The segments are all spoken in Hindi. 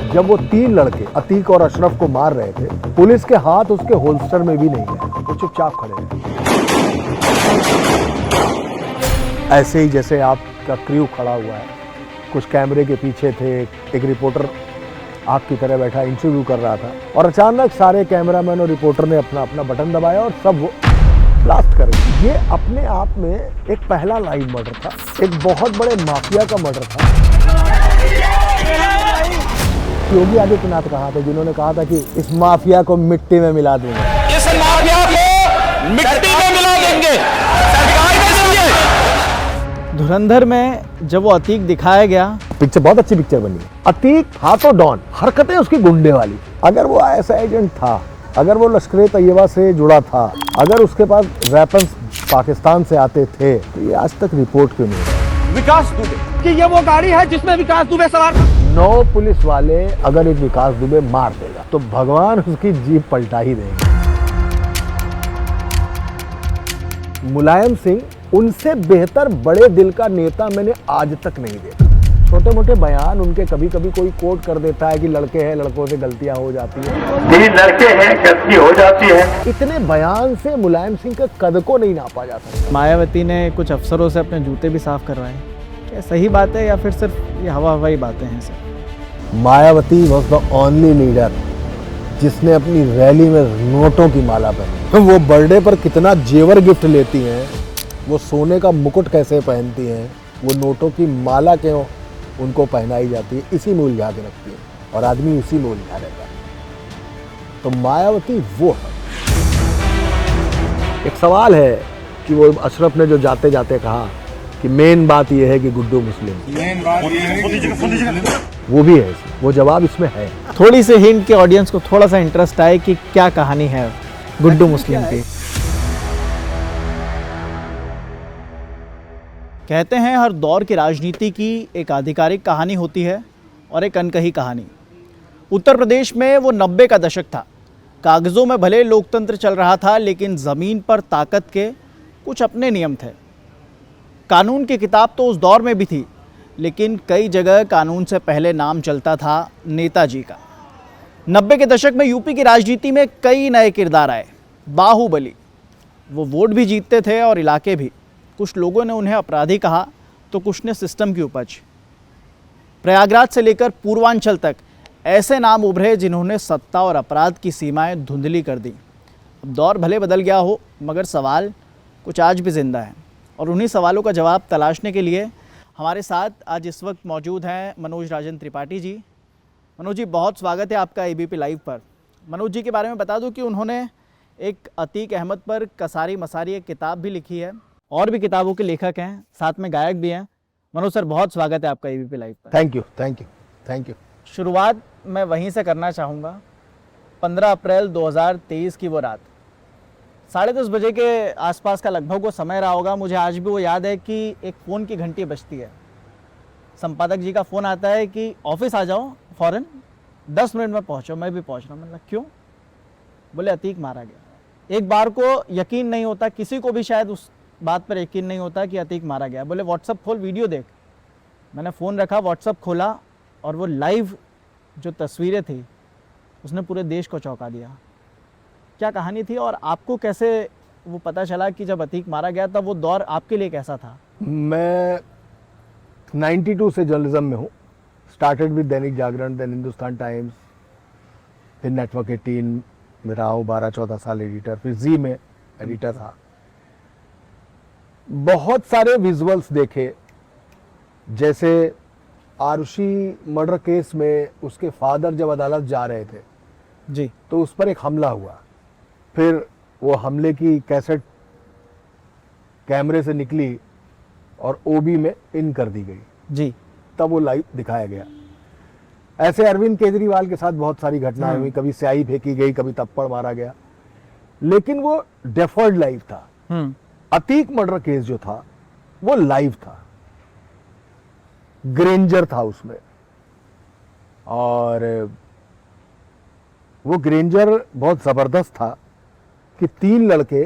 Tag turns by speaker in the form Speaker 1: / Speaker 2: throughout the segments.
Speaker 1: जब वो तीन लड़के अतीक और अशरफ को मार रहे थे, पुलिस के हाथ उसके होल्स्टर में भी नहीं है, वो चुपचाप खड़े हैं, ऐसे ही जैसे आपका क्रू खड़ा हुआ है। कुछ कैमरे के पीछे थे, एक रिपोर्टर आपकी तरह बैठा इंटरव्यू कर रहा था, और अचानक सारे कैमरामैन और रिपोर्टर ने अपना अपना बटन दबाया और सब वो ब्लास्ट कर गए। ये अपने आप में एक पहला लाइव मर्डर था, एक बहुत बड़े माफिया का मर्डर था। योगी आदित्यनाथ कहा था, जिन्होंने कहा था कि इस माफिया को मिट्टी में मिला देंगे,
Speaker 2: इस माफिया को मिट्टी में मिला देंगे, सरकार में देंगे।
Speaker 3: धुरंधर में जब वो अतीक दिखाया गया,
Speaker 1: पिक्चर बहुत अच्छी पिक्चर बनी है। अतीक हाथों डॉन, हरकतें उसकी गुंडे वाली। अगर वो ऐसा एजेंट था, अगर वो लश्कर तैयबा से जुड़ा था, अगर उसके पास वेपन्स पाकिस्तान से आते थे, तो ये आज तक रिपोर्ट क्यों नहीं?
Speaker 2: विकास दुबे कि ये वो गाड़ी है जिसमें विकास दुबे सवार था।
Speaker 1: 9 पुलिस वाले अगर एक विकास दुबे मार देगा तो भगवान उसकी जीप पलटा ही देंगे। मुलायम सिंह उनसे बेहतर बड़े दिल का नेता मैंने आज तक नहीं देखा। छोटे मोटे बयान उनके, कभी कभी कोई कोट कर देता है कि लड़के हैं, लड़कों से गलतियां हो जाती हैं,
Speaker 4: ये लड़के हैं, गलती हो जाती है।
Speaker 1: इतने बयान से मुलायम सिंह के कद को नहीं नापा जा सकता।
Speaker 3: मायावती ने कुछ अफसरों से अपने जूते भी साफ करवाए। क्या सही बात है या फिर सिर्फ ये हवाई बातें हैं sir?
Speaker 1: Mayawati was the only leader जिसने अपनी रैली में नोटों की माला पहनी। वो बर्थडे पर कितना जेवर गिफ्ट लेती हैं, वो सोने का मुकुट कैसे पहनती हैं, वो नोटों की माला क्यों उनको पहनाई जाती है, इसी में उलझा के रखती है, और आदमी उसी में उलझा रहता है। तो मायावती वो है। एक सवाल है कि वो अशरफ ने जो जाते जाते कहा कि मेन बात ये है कि गुड्डू मुस्लिम, वो भी है, वो जवाब इसमें है।
Speaker 3: थोड़ी सी हिंट के ऑडियंस को थोड़ा सा इंटरेस्ट आए कि क्या कहानी है गुड्डू मुस्लिम की। कहते हैं हर दौर की राजनीति की एक आधिकारिक कहानी होती है और एक अनकही कहानी। उत्तर प्रदेश में वो 90 का दशक था। कागज़ों में भले लोकतंत्र चल रहा था, लेकिन ज़मीन पर ताकत के कुछ अपने नियम थे। कानून की किताब तो उस दौर में भी थी, लेकिन कई जगह कानून से पहले नाम चलता था नेताजी का। 90 के दशक में यूपी की राजनीति में कई नए किरदार आए। बाहुबली, वो वोट भी जीतते थे और इलाके भी। कुछ लोगों ने उन्हें अपराधी कहा तो कुछ ने सिस्टम की उपज। प्रयागराज से लेकर पूर्वांचल तक ऐसे नाम उभरे जिन्होंने सत्ता और अपराध की सीमाएं धुंधली कर दी। अब दौर भले बदल गया हो, मगर सवाल कुछ आज भी जिंदा है, और उन्हीं सवालों का जवाब तलाशने के लिए हमारे साथ आज इस वक्त मौजूद हैं मनोज राजन त्रिपाठी जी। मनोज जी, बहुत स्वागत है आपका एबीपी लाइव पर। मनोज जी के बारे में बता दूं कि उन्होंने एक अतीक अहमद पर कसारी मसारी एक किताब भी लिखी है, और भी किताबों के लेखक हैं, साथ में गायक भी हैं। मनोज सर, बहुत स्वागत है आपका एबीपी लाइव पर।
Speaker 1: Thank you, thank you, thank you.
Speaker 3: शुरुआत मैं वहीं से करना चाहूँगा। 15 अप्रैल 2023 की वो रात 10:30 बजे के आसपास का लगभग वो समय रहा होगा। मुझे आज भी वो याद है कि एक फ़ोन की घंटी बजती है। संपादक जी का फ़ोन आता है कि ऑफिस आ जाओ फ़ौरन, 10 मिनट में पहुँचो। मैं भी पहुँच रहा हूँ। मतलब क्यों? बोले अतीक मारा गया। एक बार को यकीन नहीं होता, किसी को भी शायद उस बात पर यकीन नहीं होता कि अतीक मारा गया। बोले व्हाट्सअप खोल, वीडियो देख। मैंने फ़ोन रखा, व्हाट्सअप खोला, और वो लाइव जो तस्वीरें थी उसने पूरे देश को चौंका दिया। क्या कहानी थी, और आपको कैसे वो पता चला कि जब अतीक मारा गया तब वो दौर आपके लिए कैसा था?
Speaker 1: मैं 92 से जर्नलिज्म में हूँ। Started with Dainik Jagran, then Hindustan times, फिर नेटवर्क 18 में रहा हूँ 12-14 साल एडिटर, फिर जी में एडिटर था। बहुत सारे विजुअल्स देखे, जैसे आरुषि मर्डर केस में उसके फादर जब अदालत जा रहे थे
Speaker 3: जी,
Speaker 1: तो उस पर एक हमला हुआ। फिर वो हमले की कैसेट कैमरे से निकली और ओबी में इन कर दी गई
Speaker 3: जी,
Speaker 1: तब वो लाइव दिखाया गया। ऐसे अरविंद केजरीवाल के साथ बहुत सारी घटनाएं हुई, कभी स्याही फेंकी गई, कभी थप्पड़ मारा गया, लेकिन वो डेफर्ड लाइव था। अतीक मर्डर केस जो था वो लाइव था, ग्रेंजर था उसमें, और वो ग्रेंजर बहुत जबरदस्त था कि 3 लड़के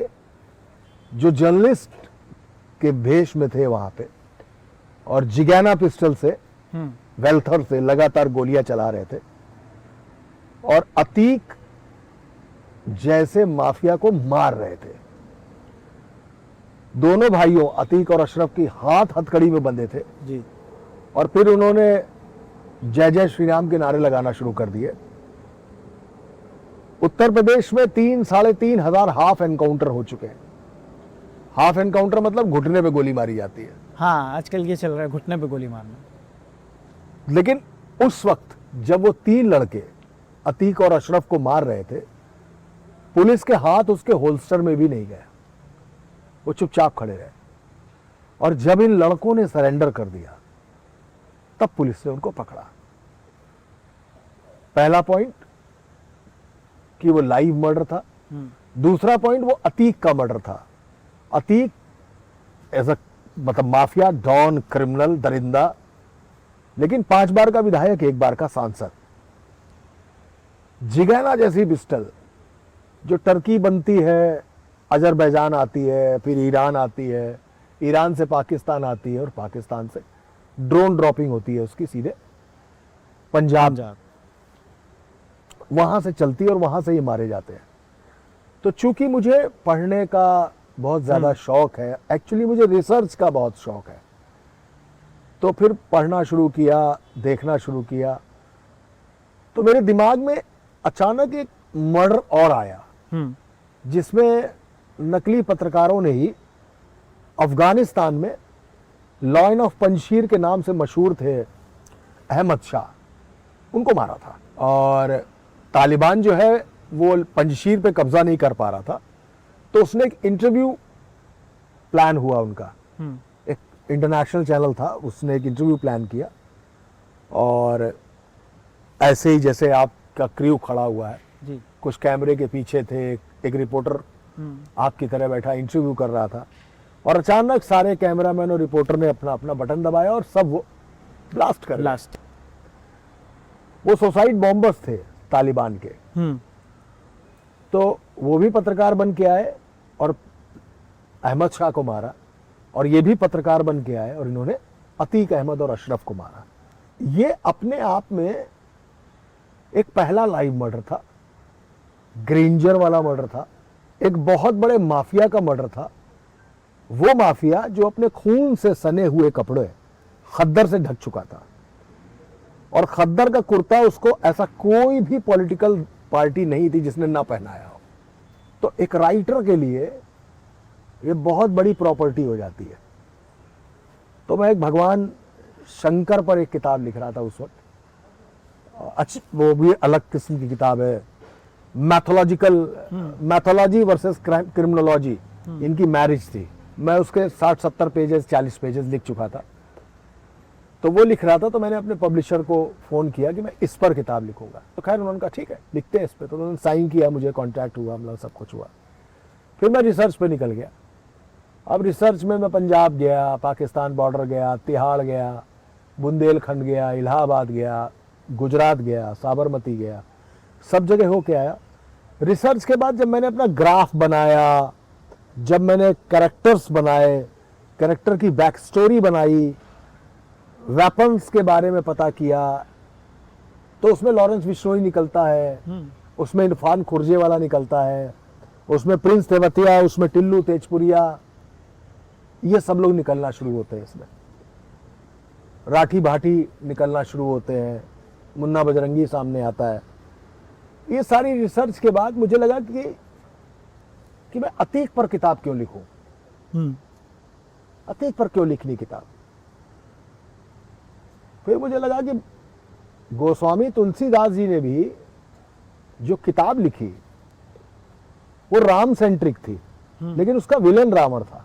Speaker 1: जो जर्नलिस्ट के भेष में थे वहां पे, और जिगैना पिस्टल से, वेल्थर से लगातार गोलियां चला रहे थे और अतीक जैसे माफिया को मार रहे थे। दोनों भाइयों अतीक और अशरफ की हाथ हथकड़ी में बंधे थे
Speaker 3: जी।
Speaker 1: और फिर उन्होंने जय जय श्री राम के नारे लगाना शुरू कर दिए। उत्तर प्रदेश में 3-3.5 हजार हाफ एनकाउंटर हो चुके हैं। हाफ एनकाउंटर मतलब घुटने पे गोली मारी जाती है।
Speaker 3: हाँ, आजकल ये चल रहा है घुटने पे गोली मारना।
Speaker 1: लेकिन उस वक्त जब वो 3 लड़के अतीक और अशरफ को मार रहे थे, पुलिस के हाथ उसके होल्स्टर में भी नहीं गया, वो चुपचाप खड़े रहे। और जब इन लड़कों ने सरेंडर कर दिया तब पुलिस ने उनको पकड़ा। पहला पॉइंट कि वो लाइव मर्डर था। दूसरा पॉइंट वो अतीक का मर्डर था। अतीक एज अ मतलब माफिया, डॉन, क्रिमिनल, दरिंदा, लेकिन 5 बार का विधायक, 1 बार का सांसद। जिगैना जैसी पिस्टल जो टर्की बनती है, अजरबैजान आती है, फिर ईरान आती है, ईरान से पाकिस्तान आती है और पाकिस्तान से ड्रोन ड्रॉपिंग होती है उसकी सीधे पंजाब, वहां से चलती है और वहां से ये मारे जाते हैं। तो चूंकि मुझे पढ़ने का बहुत ज्यादा शौक है, एक्चुअली मुझे रिसर्च का बहुत शौक है, तो फिर पढ़ना शुरू किया, देखना शुरू किया, तो मेरे दिमाग में अचानक एक मर्डर और आया जिसमें नकली पत्रकारों ने ही अफगानिस्तान में लॉयन ऑफ पंजशीर के नाम से मशहूर थे अहमद शाह, उनको मारा था। और तालिबान जो है वो पंजशीर पे कब्जा नहीं कर पा रहा था, तो उसने एक इंटरव्यू प्लान हुआ उनका, एक इंटरनेशनल चैनल था, उसने एक इंटरव्यू प्लान किया और ऐसे ही जैसे आपका क्रू खड़ा हुआ है
Speaker 3: जी।
Speaker 1: कुछ कैमरे के पीछे थे, एक रिपोर्टर आपकी तरह बैठा इंटरव्यू कर रहा था और अचानक सारे कैमरामैन और रिपोर्टर ने अपना अपना बटन दबाया और सब वो ब्लास्ट कर दिया। वो सुसाइड बॉम्बर्स थे तालिबान के। तो वो भी पत्रकार बन के आए और अहमद शाह को मारा, और ये भी पत्रकार बन के आए और इन्होंने अतीक अहमद और अशरफ को मारा। ये अपने आप में एक पहला लाइव मर्डर था, ग्रेंजर वाला मर्डर था, एक बहुत बड़े माफिया का मर्डर था। वो माफिया जो अपने खून से सने हुए कपड़े खद्दर से ढक चुका था, और खद्दर का कुर्ता उसको ऐसा कोई भी पॉलिटिकल पार्टी नहीं थी जिसने ना पहनाया हो। तो एक राइटर के लिए ये बहुत बड़ी प्रॉपर्टी हो जाती है। तो मैं एक भगवान शंकर पर एक किताब लिख रहा था उस वक्त, अच्छी, वो भी अलग किस्म की किताब है, मैथोलॉजी वर्सेस क्रिमिनोलॉजी, इनकी मैरिज थी। मैं उसके 60-70 पेजेस 40 पेजेस लिख चुका था। तो वो लिख रहा था, तो मैंने अपने पब्लिशर को फ़ोन किया कि मैं इस पर किताब लिखूंगा। तो खैर उन्होंने कहा ठीक है लिखते हैं इस पर। तो उन्होंने साइन किया, मुझे कांटेक्ट हुआ, मतलब सब कुछ हुआ। फिर मैं रिसर्च पे निकल गया। अब रिसर्च में मैं पंजाब गया, पाकिस्तान बॉर्डर गया, तिहाड़ गया, बुंदेलखंड गया, इलाहाबाद गया, गुजरात गया, साबरमती गया, सब जगह हो के आया। रिसर्च के बाद जब मैंने अपना ग्राफ बनाया, जब मैंने कैरेक्टर्स बनाए, कैरेक्टर की बैक स्टोरी बनाई, वेपन्स के बारे में पता किया, तो उसमें लॉरेंस बिश्नोई निकलता है, उसमें इरफान खुर्जे वाला निकलता है, उसमें प्रिंस तेवतिया, उसमें टिल्लू तेजपुरिया, ये सब लोग निकलना शुरू होते हैं। इसमें राठी भाटी निकलना शुरू होते हैं, मुन्ना बजरंगी सामने आता है। ये सारी रिसर्च के बाद मुझे लगा कि मैं अतीक पर किताब क्यों लिखूं, अतीक पर क्यों लिखनी किताब। फिर मुझे लगा कि गोस्वामी तुलसीदास जी ने भी जो किताब लिखी वो राम सेंट्रिक थी, लेकिन उसका विलेन रावण था।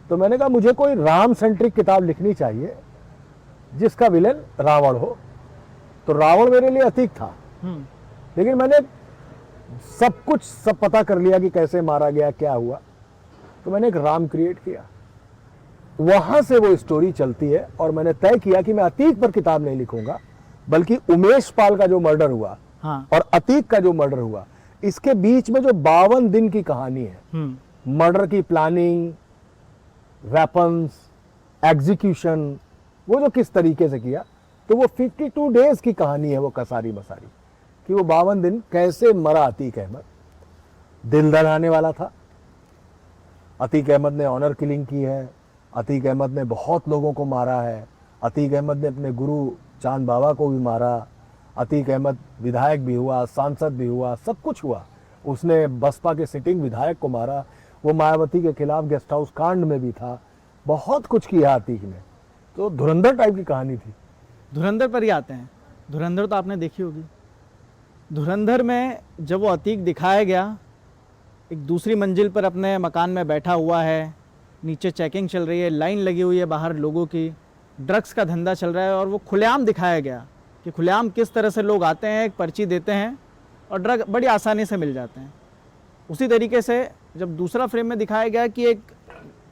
Speaker 1: तो मैंने कहा मुझे कोई राम सेंट्रिक किताब लिखनी चाहिए जिसका विलेन रावण हो। तो रावण मेरे लिए अतीक था, लेकिन मैंने सब पता कर लिया कि कैसे मारा गया, क्या हुआ। तो मैंने एक राम क्रिएट किया, वहां से वो स्टोरी चलती है। और मैंने तय किया कि मैं अतीक पर किताब नहीं लिखूंगा, बल्कि उमेश पाल का जो मर्डर हुआ और अतीक का जो मर्डर हुआ, इसके बीच में जो 52 दिन की कहानी है, मर्डर की प्लानिंग, वेपन्स, एग्जीक्यूशन, वो जो किस तरीके से किया, तो वो 52 डेज की कहानी है वो कसारी मसारी कि वो 52 दिन कैसे मरा अतीक अहमद। दिल दहलाने वाला था। अतीक अहमद ने ऑनर किलिंग की है, अतीक अहमद ने बहुत लोगों को मारा है, अतीक अहमद ने अपने गुरु चांद बाबा को भी मारा, अतीक अहमद विधायक भी हुआ, सांसद भी हुआ, सब कुछ हुआ। उसने बसपा के सिटिंग विधायक को मारा, वो मायावती के खिलाफ गेस्ट हाउस कांड में भी था, बहुत कुछ किया अतीक ने। तो धुरंधर टाइप की कहानी थी।
Speaker 3: धुरंधर पर ही आते हैं। धुरंधर तो आपने देखी होगी। धुरंधर में जब वो अतीक दिखाया गया, एक दूसरी मंजिल पर अपने मकान में बैठा हुआ है, नीचे चेकिंग चल रही है, लाइन लगी हुई है बाहर लोगों की, ड्रग्स का धंधा चल रहा है, और वो खुलेआम दिखाया गया कि खुलेआम किस तरह से लोग आते हैं, एक पर्ची देते हैं और ड्रग बड़ी आसानी से मिल जाते हैं। उसी तरीके से जब दूसरा फ्रेम में दिखाया गया कि एक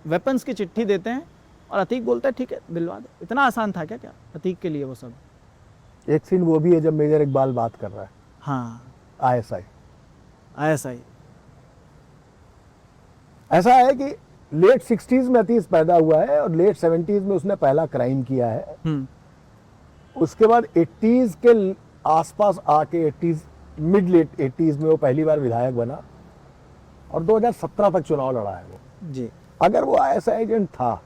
Speaker 3: वेपन्स की चिट्ठी देते हैं और अतीक बोलता है ठीक है दिलवा दो। इतना आसान था क्या अतीक के लिए वो सब?
Speaker 1: एक सीन वो भी है जब मेजर इकबाल बात कर रहा है।
Speaker 3: हाँ,
Speaker 1: ISI ऐसा है कि लेट 60s में अतीक पैदा हुआ है और लेट 70s में उसने पहला क्राइम किया है। उसके बाद 80s के आसपास आके 80s मिड लेट 80s में वो पहली बार विधायक बना और 2017 तक चुनाव लड़ा है वो
Speaker 3: जी।
Speaker 1: अगर वो ISI एजेंट था,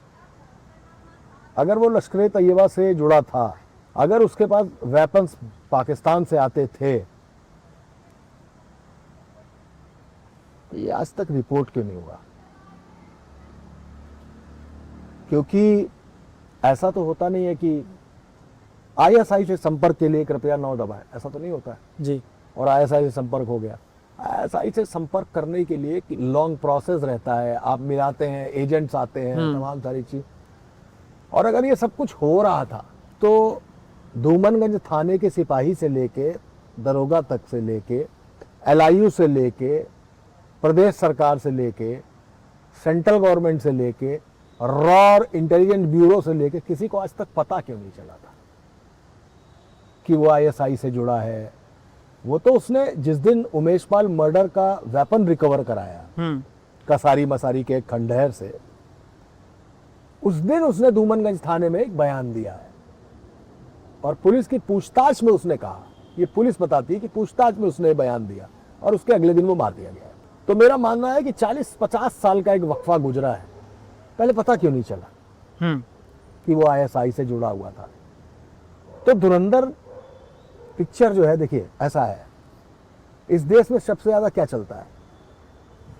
Speaker 1: अगर वो लश्कर तैयबा से जुड़ा था, अगर उसके पास वेपन्स पाकिस्तान से आते थे, तो ये आज तक रिपोर्ट क्यों नहीं हुआ? क्योंकि ऐसा तो होता नहीं है कि ISI से संपर्क के लिए कृपया 9 दबाएं, ऐसा तो नहीं होता है
Speaker 3: जी।
Speaker 1: और ISI से संपर्क हो गया। ISI से संपर्क करने के लिए लॉन्ग प्रोसेस रहता है, आप मिलाते हैं, एजेंट्स आते हैं, तमाम सारी चीज। और अगर ये सब कुछ हो रहा था तो धूमनगंज थाने के सिपाही से लेके दरोगा तक से लेके LIU से लेके प्रदेश सरकार से लेके सेंट्रल गवर्नमेंट से लेके रॉ इंटेलिजेंस ब्यूरो से लेके किसी को आज तक पता क्यों नहीं चला था कि वो ISI से जुड़ा है? वो तो उसने जिस दिन उमेश पाल मर्डर का वेपन रिकवर कराया कसारी मसारी के एक खंडहर से, उस दिन उसने धूमनगंज थाने में एक बयान दिया है और पुलिस की पूछताछ में उसने कहा, ये पुलिस बताती है कि पूछताछ में उसने बयान दिया और उसके अगले दिन वो मार दिया गया। तो मेरा मानना है कि 40-50 साल का एक वक्फा गुजरा है, पहले पता क्यों नहीं चला कि वो ISI से जुड़ा हुआ था? तो धुरंधर पिक्चर जो है, देखिए ऐसा है, इस देश में सबसे ज्यादा क्या चलता है?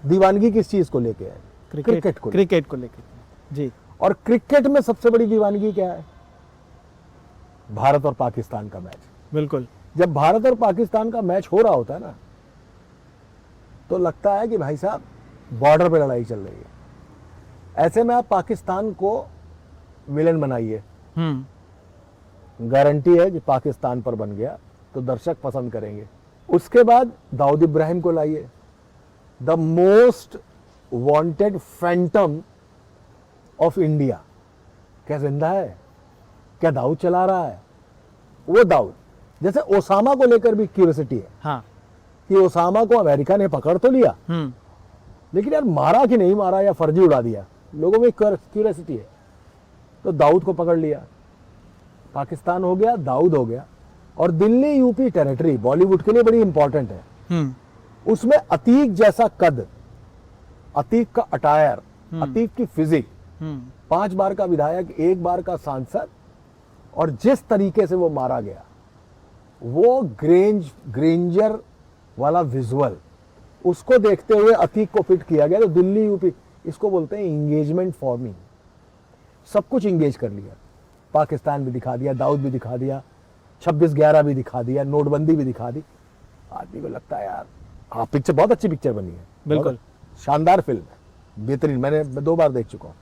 Speaker 1: दीवानगी किस चीज को लेके है? क्रिकेट को
Speaker 3: लेके जी।
Speaker 1: और क्रिकेट में सबसे बड़ी दीवानगी क्या है? भारत और पाकिस्तान का मैच।
Speaker 3: बिल्कुल।
Speaker 1: जब भारत और पाकिस्तान का मैच हो रहा होता है ना, तो लगता है कि भाई साहब बॉर्डर पे लड़ाई चल रही है। ऐसे में आप पाकिस्तान को विलेन बनाइए, गारंटी है कि पाकिस्तान पर बन गया तो दर्शक पसंद करेंगे। उसके बाद दाऊद इब्राहिम को लाइए, the most wanted Phantom of India. क्या जिंदा है? क्या दाऊद चला रहा है? वो दाऊद, जैसे ओसामा को लेकर भी क्यूरियोसिटी है।
Speaker 3: हाँ।
Speaker 1: कि ओसामा को अमेरिका ने पकड़ तो लिया, लेकिन यार मारा कि नहीं मारा या फर्जी उड़ा दिया, लोगों में क्यूरियोसिटी है। तो दाऊद को पकड़ लिया, पाकिस्तान हो गया, दाऊद हो गया। और दिल्ली यूपी टेरिटरी बॉलीवुड के लिए बड़ी इंपॉर्टेंट है। उसमें अतीक जैसा कद, अतीक का अटायर, अतीक की फिजिक, 5 बार का विधायक, 1 बार का सांसद, और जिस तरीके से वो मारा गया, वो ग्रेंजर वाला विजुअल, उसको देखते हुए अतीक को फिट किया गया। तो दिल्ली यूपी, इसको बोलते हैं इंगेजमेंट फॉर्मिंग। सब कुछ इंगेज कर लिया, पाकिस्तान भी दिखा दिया, दाऊद भी दिखा दिया, 26/11 भी दिखा दिया, नोटबंदी भी दिखा दी। आदमी को लगता है यार हाँ, पिक्चर बहुत अच्छी पिक्चर बनी है,
Speaker 3: बिल्कुल
Speaker 1: शानदार फिल्म है, बेहतरीन। मैं 2 बार देख चुका हूँ,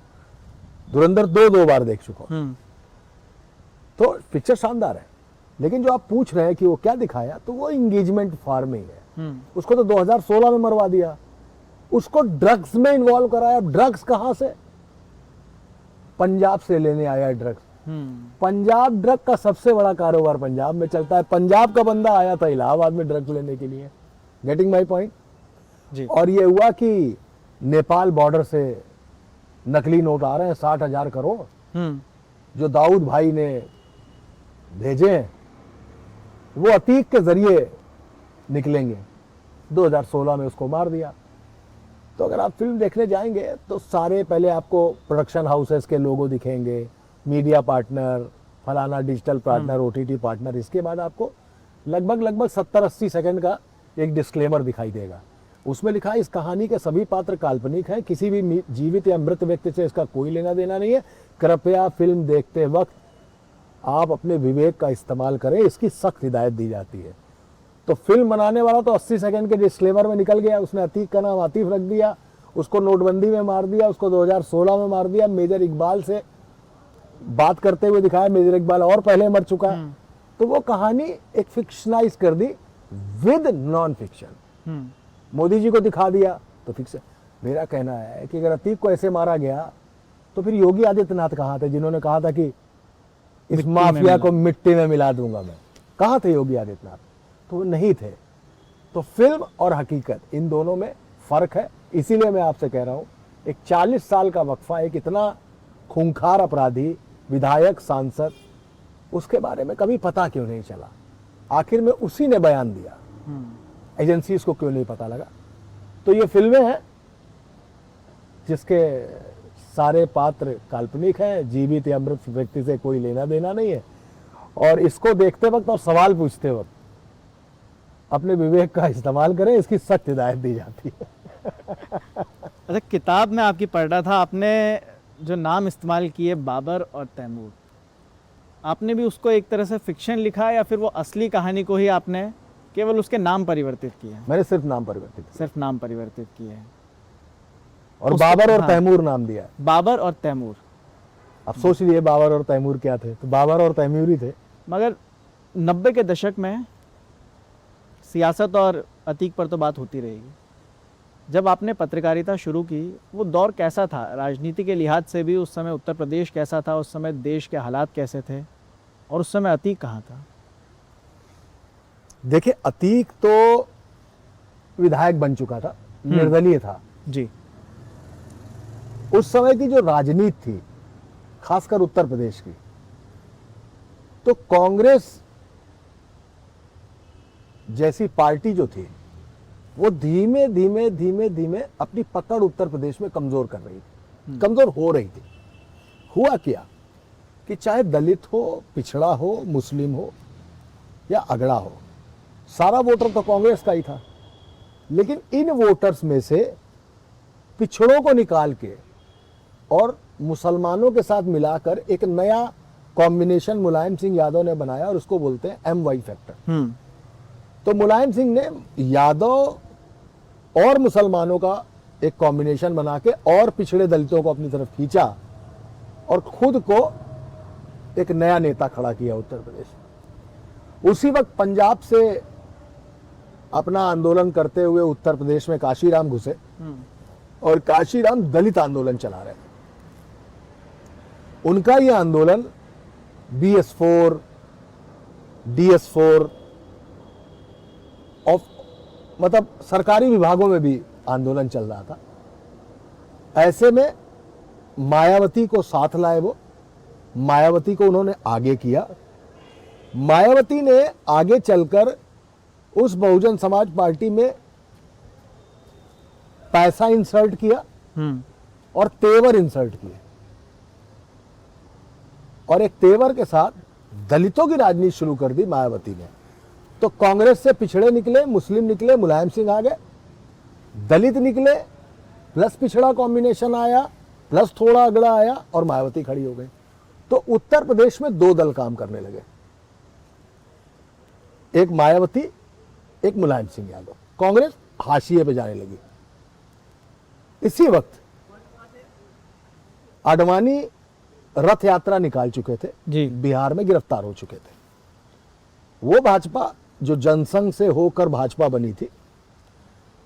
Speaker 1: धुरंधर 2 बार देख चुका हूँ। तो पिक्चर शानदार है, लेकिन जो आप पूछ रहे हैं कि वो क्या दिखाया, तो वो इंगेजमेंट फार्मिंग है। उसको तो 2016 में मरवा दिया, उसको ड्रग्स में इन्वॉल्व कराया। ड्रग्स कहां से? पंजाब से लेने आया ड्रग्स। पंजाब ड्रग का सबसे बड़ा कारोबार पंजाब में चलता है। पंजाब का बंदा आया था इलाहाबाद में ड्रग्स लेने के लिए। गेटिंग माई पॉइंट
Speaker 3: जी।
Speaker 1: और ये हुआ कि नेपाल बॉर्डर से नकली नोट आ रहे हैं 60,000 करोड़, जो दाऊद भाई ने भेजे हैं वो अतीक के जरिए निकलेंगे। 2016 में उसको मार दिया। तो अगर आप फिल्म देखने जाएंगे तो सारे पहले आपको प्रोडक्शन हाउसेस के लोगो दिखेंगे, मीडिया पार्टनर, फलाना डिजिटल पार्टनर, ओटीटी पार्टनर। इसके बाद आपको लगभग 70-80 सेकंड का एक डिस्क्लेमर दिखाई देगा। उसमें लिखा है इस कहानी के सभी पात्र काल्पनिक हैं, किसी भी जीवित या मृत व्यक्ति से इसका कोई लेना देना नहीं है। कृपया फिल्म देखते वक्त आप अपने विवेक का इस्तेमाल करें, इसकी सख्त हिदायत दी जाती है। तो फिल्म बनाने वाला तो 80 सेकंड के डिस्क्लेमर में निकल गया। उसने अतीक का नाम आतिफ रख दिया, उसको नोटबंदी में मार दिया, उसको 2016 में मार दिया। मेजर इकबाल से बात करते हुए दिखाया, मेजर इकबाल और पहले मर चुका है। तो वो कहानी एक फिक्शनाइज कर दी with non fiction. Modi ji को दिखा दिया तो फिक्शन। मेरा कहना है कि अगर अतीक को ऐसे मारा गया तो फिर योगी आदित्यनाथ कहाँ थे, जिन्होंने कहा था कि इस माफिया को मिट्टी में मिला दूंगा मैं? कहाँ थे योगी आदित्यनाथ? तो वो नहीं थे। तो फिल्म और हकीकत इन दोनों में फर्क है। इसीलिए मैं आपसे कह रहा हूं, एक 40 साल का वक्फा, एक इतना खूंखार अपराधी, विधायक, सांसद, उसके बारे में कभी पता क्यों नहीं चला? आखिर में उसी ने बयान दिया, एजेंसीज को क्यों नहीं पता लगा? तो ये फिल्में हैं जिसके सारे पात्र काल्पनिक हैं, जीवित या मृत व्यक्ति से कोई लेना देना नहीं है। और इसको देखते वक्त और सवाल पूछते वक्त अपने विवेक का इस्तेमाल करें, इसकी सख्त हिदायत दी जाती है।
Speaker 3: अच्छा, किताब में आपकी पढ़ रहा था, आपने जो नाम इस्तेमाल किए बाबर और तैमूर, आपने भी उसको एक तरह से फिक्शन लिखा या फिर वो असली कहानी को ही आपने केवल उसके नाम परिवर्तित किए?
Speaker 1: मैंने सिर्फ नाम परिवर्तित किया।
Speaker 3: सिर्फ नाम परिवर्तित किए हैं
Speaker 1: और बाबर और तैमूर नाम दिया।
Speaker 3: बाबर और तैमूर।
Speaker 1: अब सोच लिए बाबर और तैमूर क्या थे, तो बाबर और तैमूर ही थे।
Speaker 3: मगर 90 के दशक में सियासत और अतीक पर तो बात होती रहेगी। जब आपने पत्रकारिता शुरू की, वो दौर कैसा था राजनीति के लिहाज से भी? उस समय उत्तर प्रदेश कैसा था? उस समय देश के हालात कैसे थे? और उस समय अतीक कहाँ था?
Speaker 1: देखिए, अतीक तो विधायक बन चुका था, निर्दलीय था
Speaker 3: जी।
Speaker 1: उस समय की जो राजनीति थी, खासकर उत्तर प्रदेश की, तो कांग्रेस जैसी पार्टी जो थी वो धीमे धीमे अपनी पकड़ उत्तर प्रदेश में कमजोर कर रही थी, कमजोर हो रही थी। हुआ क्या कि चाहे दलित हो, पिछड़ा हो, मुस्लिम हो या अगड़ा हो, सारा वोटर तो कांग्रेस का ही था। लेकिन इन वोटर्स में से पिछड़ों को निकाल के और मुसलमानों के साथ मिलाकर एक नया कॉम्बिनेशन मुलायम सिंह यादव ने बनाया और उसको बोलते हैं MY फैक्टर। तो मुलायम सिंह ने यादव और मुसलमानों का एक कॉम्बिनेशन बना के और पिछड़े दलितों को अपनी तरफ खींचा और खुद को एक नया नेता खड़ा किया उत्तर प्रदेश में। उसी वक्त पंजाब से अपना आंदोलन करते हुए उत्तर प्रदेश में काशीराम घुसे और काशीराम दलित आंदोलन चला रहे थे। उनका यह आंदोलन BS4, DS4 और मतलब सरकारी विभागों में भी आंदोलन चल रहा था। ऐसे में मायावती को साथ लाए, वो मायावती को उन्होंने आगे किया। मायावती ने आगे चलकर उस बहुजन समाज पार्टी में पैसा इंसर्ट किया और तेवर इंसर्ट किए और एक तेवर के साथ दलितों की राजनीति शुरू कर दी मायावती ने। तो कांग्रेस से पिछड़े निकले, मुस्लिम निकले, मुलायम सिंह आ गए, दलित निकले, प्लस पिछड़ा कॉम्बिनेशन आया, प्लस थोड़ा अगड़ा आया और मायावती खड़ी हो गई। तो उत्तर प्रदेश में दो दल काम करने लगे, एक मायावती, एक मुलायम सिंह यादव। कांग्रेस हाशिए पे जाने लगी। इसी वक्त आडवाणी रथ यात्रा निकाल चुके थे
Speaker 3: जी।
Speaker 1: बिहार में गिरफ्तार हो चुके थे। वो भाजपा जो जनसंघ से होकर भाजपा बनी थी,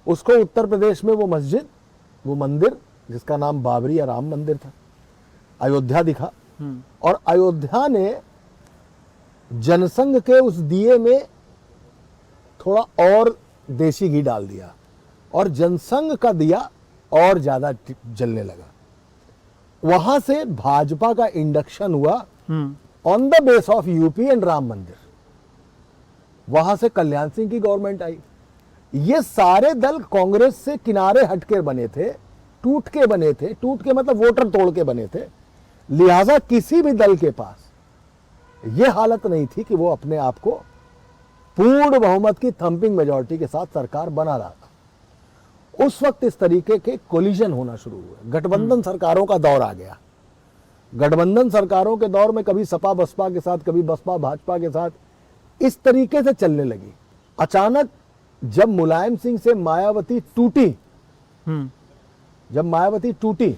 Speaker 1: उसको उत्तर प्रदेश में वो मस्जिद, वो मंदिर जिसका नाम बाबरी या राम मंदिर था, अयोध्या दिखा और अयोध्या ने जनसंघ के उस दिए में थोड़ा और देसी घी डाल दिया और जनसंघ का दिया और ज्यादा जलने लगा। वहां से भाजपा का इंडक्शन हुआ on the base of UP and Ram मंदिर। वहां से कल्याण सिंह की गवर्नमेंट आई। ये सारे दल कांग्रेस से किनारे हटके बने थे, टूट के बने थे, टूट के मतलब वोटर तोड़ के बने थे। लिहाजा किसी भी दल के पास यह हालत नहीं थी कि वो अपने आप को पूर्ण बहुमत की थंपिंग मेजॉरिटी के साथ सरकार बना रहा था। उस वक्त इस तरीके के कोलिजन होना शुरू हुए, गठबंधन सरकारों का दौर आ गया। गठबंधन सरकारों के दौर में कभी सपा बसपा के साथ, कभी बसपा भाजपा के साथ इस तरीके से चलने लगी। अचानक जब मुलायम सिंह से मायावती टूटी, जब मायावती टूटी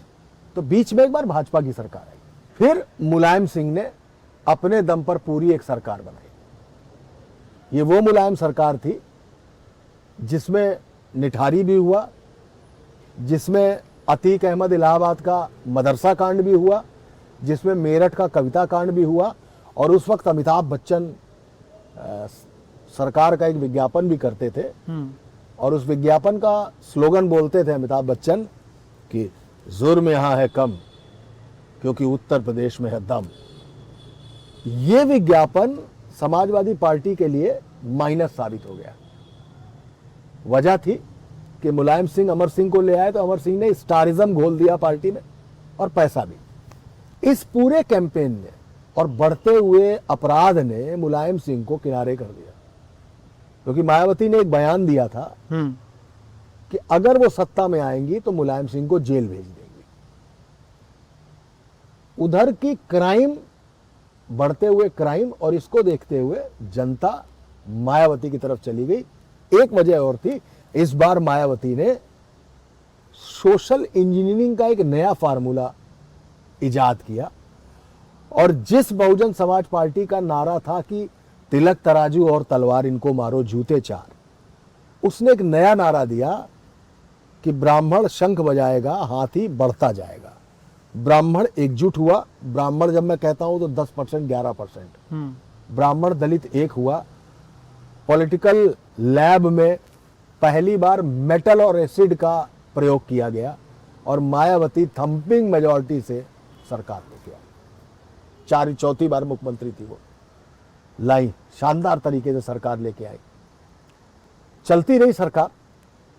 Speaker 1: तो बीच में एक बार भाजपा की सरकार आई, फिर मुलायम सिंह ने अपने दम पर पूरी एक सरकार बनाई। ये वो मुलायम सरकार थी जिसमें निठारी भी हुआ, जिसमें अतीक अहमद इलाहाबाद का मदरसा कांड भी हुआ, जिसमें मेरठ का कविता कांड भी हुआ, और उस वक्त अमिताभ बच्चन सरकार का एक विज्ञापन भी करते थे, और उस विज्ञापन का स्लोगन बोलते थे अमिताभ बच्चन कि जुर्म यहां है कम क्योंकि उत्तर प्रदेश में है दम। ये विज्ञापन समाजवादी पार्टी के लिए माइनस साबित हो गया। वजह थी कि मुलायम सिंह अमर सिंह को ले आए तो अमर सिंह ने स्टारिज्म घोल दिया पार्टी में, और पैसा भी। इस पूरे कैंपेन ने और बढ़ते हुए अपराध ने मुलायम सिंह को किनारे कर दिया, क्योंकि मायावती ने एक बयान दिया था कि अगर वो सत्ता में आएंगी तो मुलायम सिंह को जेल भेज देंगी। उधर की क्राइम, बढ़ते हुए क्राइम, और इसको देखते हुए जनता मायावती की तरफ चली गई। एक वजह और थी, इस बार मायावती ने सोशल इंजीनियरिंग का एक नया फार्मूला इजाद किया, और जिस बहुजन समाज पार्टी का नारा था कि तिलक तराजू और तलवार इनको मारो जूते चार, उसने एक नया नारा दिया कि ब्राह्मण शंख बजाएगा हाथी बढ़ता जाएगा। ब्राह्मण एकजुट हुआ। ब्राह्मण जब मैं कहता हूं तो 10% 11%। ब्राह्मण दलित एक हुआ। पॉलिटिकल लैब में पहली बार मेटल और एसिड का प्रयोग किया गया, और मायावती थंपिंग मेजॉरिटी से सरकार लेके आई। चौथी बार मुख्यमंत्री थी वो, लाई शानदार तरीके से सरकार लेके आई। चलती रही सरकार,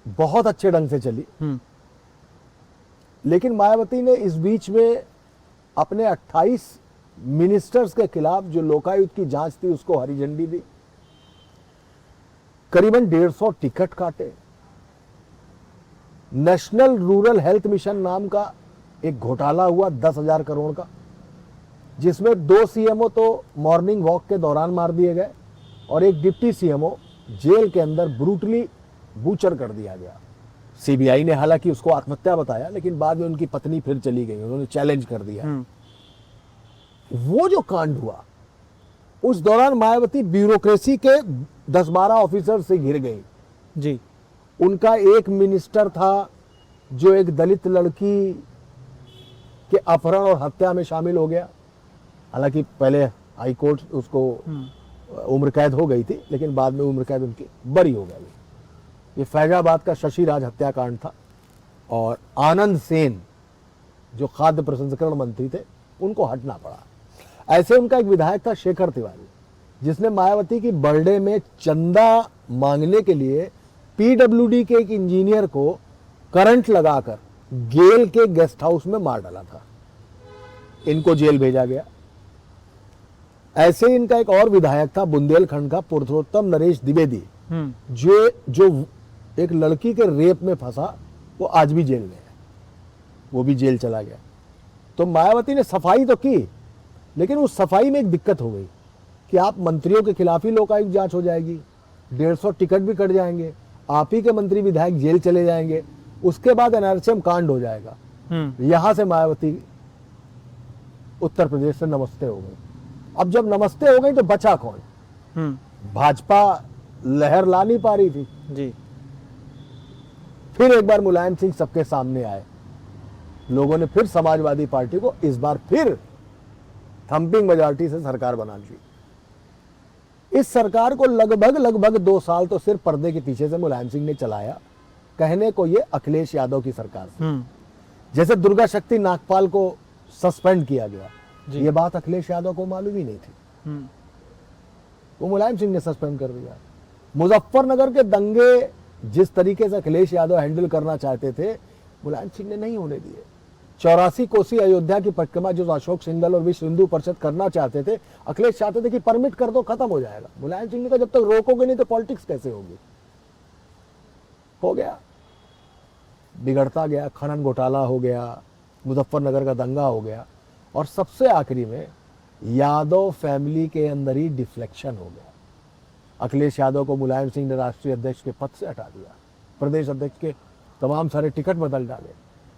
Speaker 1: बहुत अच्छे ढंग से चली। लेकिन मायावती ने इस बीच में अपने 28 मिनिस्टर्स के खिलाफ जो लोकायुक्त की जांच थी उसको हरी झंडी दी। करीबन 150 टिकट काटे। नेशनल रूरल हेल्थ मिशन नाम का एक घोटाला हुआ 10,000 करोड़ का, जिसमें 2 सीएमओ तो मॉर्निंग वॉक के दौरान मार दिए गए, और एक डिप्टी सीएमओ जेल के अंदर ब्रूटली बूचर कर दिया गया। सीबीआई ने हालांकि उसको आत्महत्या बताया, लेकिन बाद में उनकी पत्नी फिर चली गई, उन्होंने चैलेंज कर दिया। वो जो कांड हुआ उस दौरान मायावती ब्यूरोक्रेसी के 10-12 ऑफिसर से घिर गई
Speaker 3: जी।
Speaker 1: उनका एक मिनिस्टर था जो एक दलित लड़की के अपहरण और हत्या में शामिल हो गया। हालांकि पहले हाई कोर्ट उसको उम्र कैद हो गई थी, लेकिन बाद में उम्र कैद उनकी बरी हो गई। ये फैजाबाद का शशि राज हत्याकांड था। और आनंद सेन जो खाद्य प्रसंस्करण मंत्री थे, उनको हटना पड़ा। ऐसे उनका एक विधायक था शेखर तिवारी, जिसने मायावती की बर्थडे में चंदा मांगने के लिए पीडब्ल्यूडी के एक इंजीनियर को करंट लगाकर गेल के गेस्ट हाउस में मार डाला था। इनको जेल भेजा गया। ऐसे ही इनका एक और विधायक था बुंदेलखंड का पुरुषोत्तम नरेश द्विवेदी, जो एक लड़की के रेप में फंसा, वो आज भी जेल में है, वो भी जेल चला गया। तो मायावती ने सफाई तो की, लेकिन उस सफाई में एक दिक्कत हो गई कि आप मंत्रियों के खिलाफ ही लोकायुक्त जांच हो जाएगी, 150 टिकट भी कट जाएंगे, आप ही के मंत्री विधायक जेल चले जाएंगे, उसके बाद एनआरसीएम कांड हो जाएगा। यहां से मायावती उत्तर प्रदेश से नमस्ते हो गई। अब जब नमस्ते हो गई तो बचा कौन? भाजपा लहर ला नहीं पा रही थी
Speaker 3: जी।
Speaker 1: फिर एक बार मुलायम सिंह सबके सामने आए। लोगों ने फिर समाजवादी पार्टी को इस बार फिर थंपिंग मेजॉरिटी से सरकार बना ली। इस सरकार को लगभग 2 साल तो सिर्फ पर्दे के पीछे से मुलायम सिंह ने चलाया। कहने को ये अखिलेश यादव की सरकार थी। जैसे दुर्गा शक्ति नागपाल को सस्पेंड किया गया, ये बात अखिलेश यादव को मालूम ही नहीं थी। वो मुलायम सिंह ने सस्पेंड कर दिया। मुजफ्फरनगर के दंगे जिस तरीके से अखिलेश यादव हैंडल करना चाहते थे, मुलायम सिंह ने नहीं होने दिए। 84 कोसी अयोध्या की परिक्रमा जो अशोक सिंघल और विश्व हिंदू परिषद करना चाहते थे, अखिलेश चाहते थे कि परमिट कर दो, खत्म हो जाएगा। मुलायम सिंह ने कहा जब तक रोकोगे नहीं तो पॉलिटिक्स कैसे होगी। हो गया, बिगड़ता गया, खनन घोटाला हो गया, मुजफ्फरनगर का दंगा हो गया, और सबसे आखिरी में यादव फैमिली के अंदर ही डिफ्लेक्शन हो गया। अखिलेश यादव को मुलायम सिंह ने राष्ट्रीय अध्यक्ष के पद से हटा दिया, प्रदेश अध्यक्ष के तमाम सारे टिकट बदल डाले,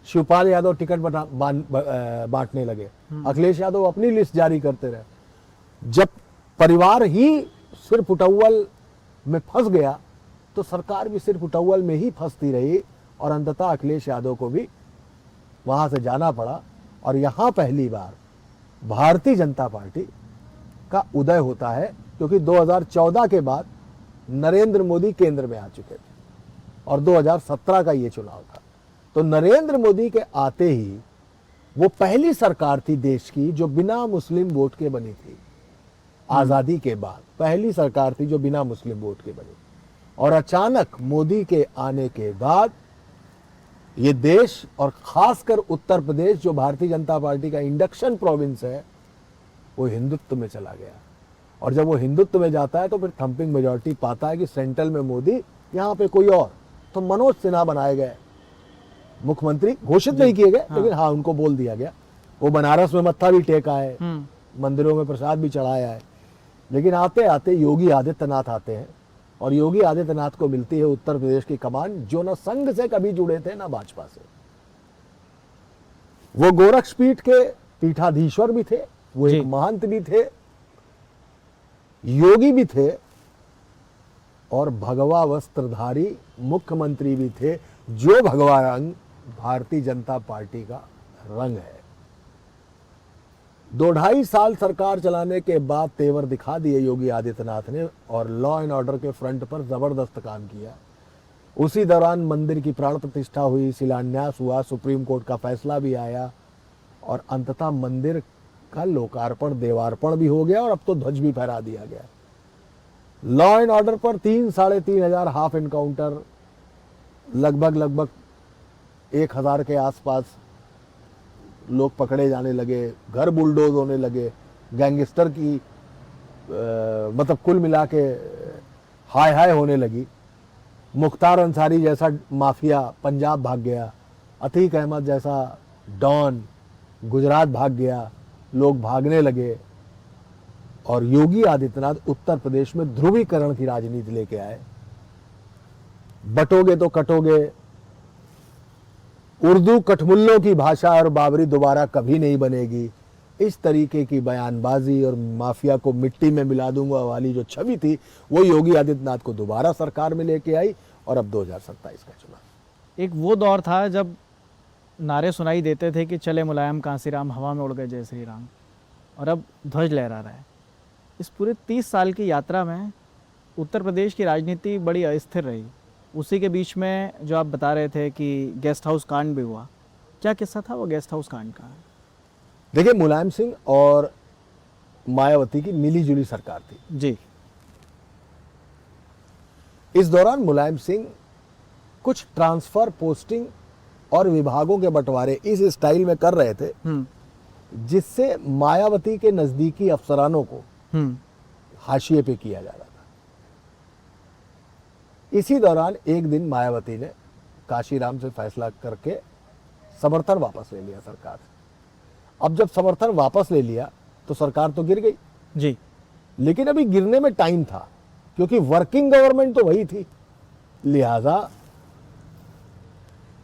Speaker 1: शिवपाल यादव टिकट बांटने लगे, अखिलेश यादव अपनी लिस्ट जारी करते रहे। जब परिवार ही सिर्फ उटव्वल में फंस गया तो सरकार भी सिर्फ उटव्वल में ही फंसती रही, और अंततः अखिलेश यादव को भी वहां से जाना पड़ा। और यहां पहली बार भारतीय जनता पार्टी का उदय होता है, क्योंकि 2014 के बाद नरेंद्र मोदी केंद्र में आ चुके थे और 2017 का ये चुनाव था। तो नरेंद्र मोदी के आते ही वो पहली सरकार थी देश की जो बिना मुस्लिम वोट के बनी थी। आजादी के बाद पहली सरकार थी जो बिना मुस्लिम वोट के बनी, और अचानक मोदी के आने के बाद ये देश और खासकर उत्तर प्रदेश जो भारतीय जनता पार्टी का इंडक्शन प्रोविंस है, वो हिंदुत्व में चला गया। और जब वो हिंदुत्व में जाता है तो फिर थंपिंग मेजॉरिटी पाता है कि सेंट्रल में मोदी, यहाँ पे कोई और। तो मनोज सिन्हा बनाए गए मुख्यमंत्री, घोषित नहीं किए गए, लेकिन हाँ उनको बोल दिया गया। वो बनारस में मत्था भी टेका है, मंदिरों में प्रसाद भी चढ़ाया है। लेकिन आते आते योगी आदित्यनाथ आते हैं, और योगी आदित्यनाथ को मिलती है उत्तर प्रदेश की कमान, जो न संघ से कभी जुड़े थे ना भाजपा से। वो गोरक्षपीठ के पीठाधीश्वर भी थे, वो एक महंत भी थे, योगी भी थे, और भगवा वस्त्रधारी मुख्यमंत्री भी थे, जो भगवा रंग भारतीय जनता पार्टी का रंग है। 2-2.5 साल सरकार चलाने के बाद तेवर दिखा दिए योगी आदित्यनाथ ने, और लॉ एंड ऑर्डर के फ्रंट पर जबरदस्त काम किया। उसी दौरान मंदिर की प्राण प्रतिष्ठा हुई, शिलान्यास हुआ, सुप्रीम कोर्ट का फैसला भी आया, और अंततः मंदिर का लोकार्पण, देवार्पण भी हो गया, और अब तो ध्वज भी फहरा दिया गया। लॉ एंड ऑर्डर पर 3-3.5 हजार हाफ एनकाउंटर, लगभग 1000 के आसपास लोग पकड़े जाने लगे, घर बुलडोज होने लगे, गैंगस्टर की मतलब कुल मिला के हाय होने लगी। मुख्तार अंसारी जैसा माफिया पंजाब भाग गया, अतीक अहमद जैसा डॉन गुजरात भाग गया, लोग भागने लगे। और योगी आदित्यनाथ उत्तर प्रदेश में ध्रुवीकरण की राजनीति लेके आए। बटोगे तो कटोगे, उर्दू कठमुल्लों की भाषा और बाबरी दोबारा कभी नहीं बनेगी, इस तरीके की बयानबाजी और माफिया को मिट्टी में मिला दूंगा वाली जो छवि थी, वो योगी आदित्यनाथ को दोबारा सरकार में लेके आई, और अब 2027 का चुनाव।
Speaker 3: एक वो दौर था जब नारे सुनाई देते थे कि चले मुलायम कांसीराम, हवा में उड़ गए जय श्री राम, और अब ध्वज लहरा रहा है। इस पूरे 30 साल की यात्रा में उत्तर प्रदेश की राजनीति बड़ी अस्थिर रही। उसी के बीच में जो आप बता रहे थे कि गेस्ट हाउस कांड भी हुआ, क्या किस्सा था वो गेस्ट हाउस कांड का?
Speaker 1: देखिए, मुलायम सिंह और मायावती की मिलीजुली सरकार थी
Speaker 3: जी।
Speaker 1: इस दौरान मुलायम सिंह कुछ ट्रांसफर, पोस्टिंग और विभागों के बंटवारे इस स्टाइल में कर रहे थे जिससे मायावती के नजदीकी अफसरानों को हाशिए पे किया जा रहा था। इसी दौरान एक दिन मायावती ने काशीराम से फैसला करके समर्थन वापस ले लिया सरकार से। अब जब समर्थन वापस ले लिया तो सरकार तो गिर गई
Speaker 3: जी,
Speaker 1: लेकिन अभी गिरने में टाइम था, क्योंकि वर्किंग गवर्नमेंट तो वही थी। लिहाजा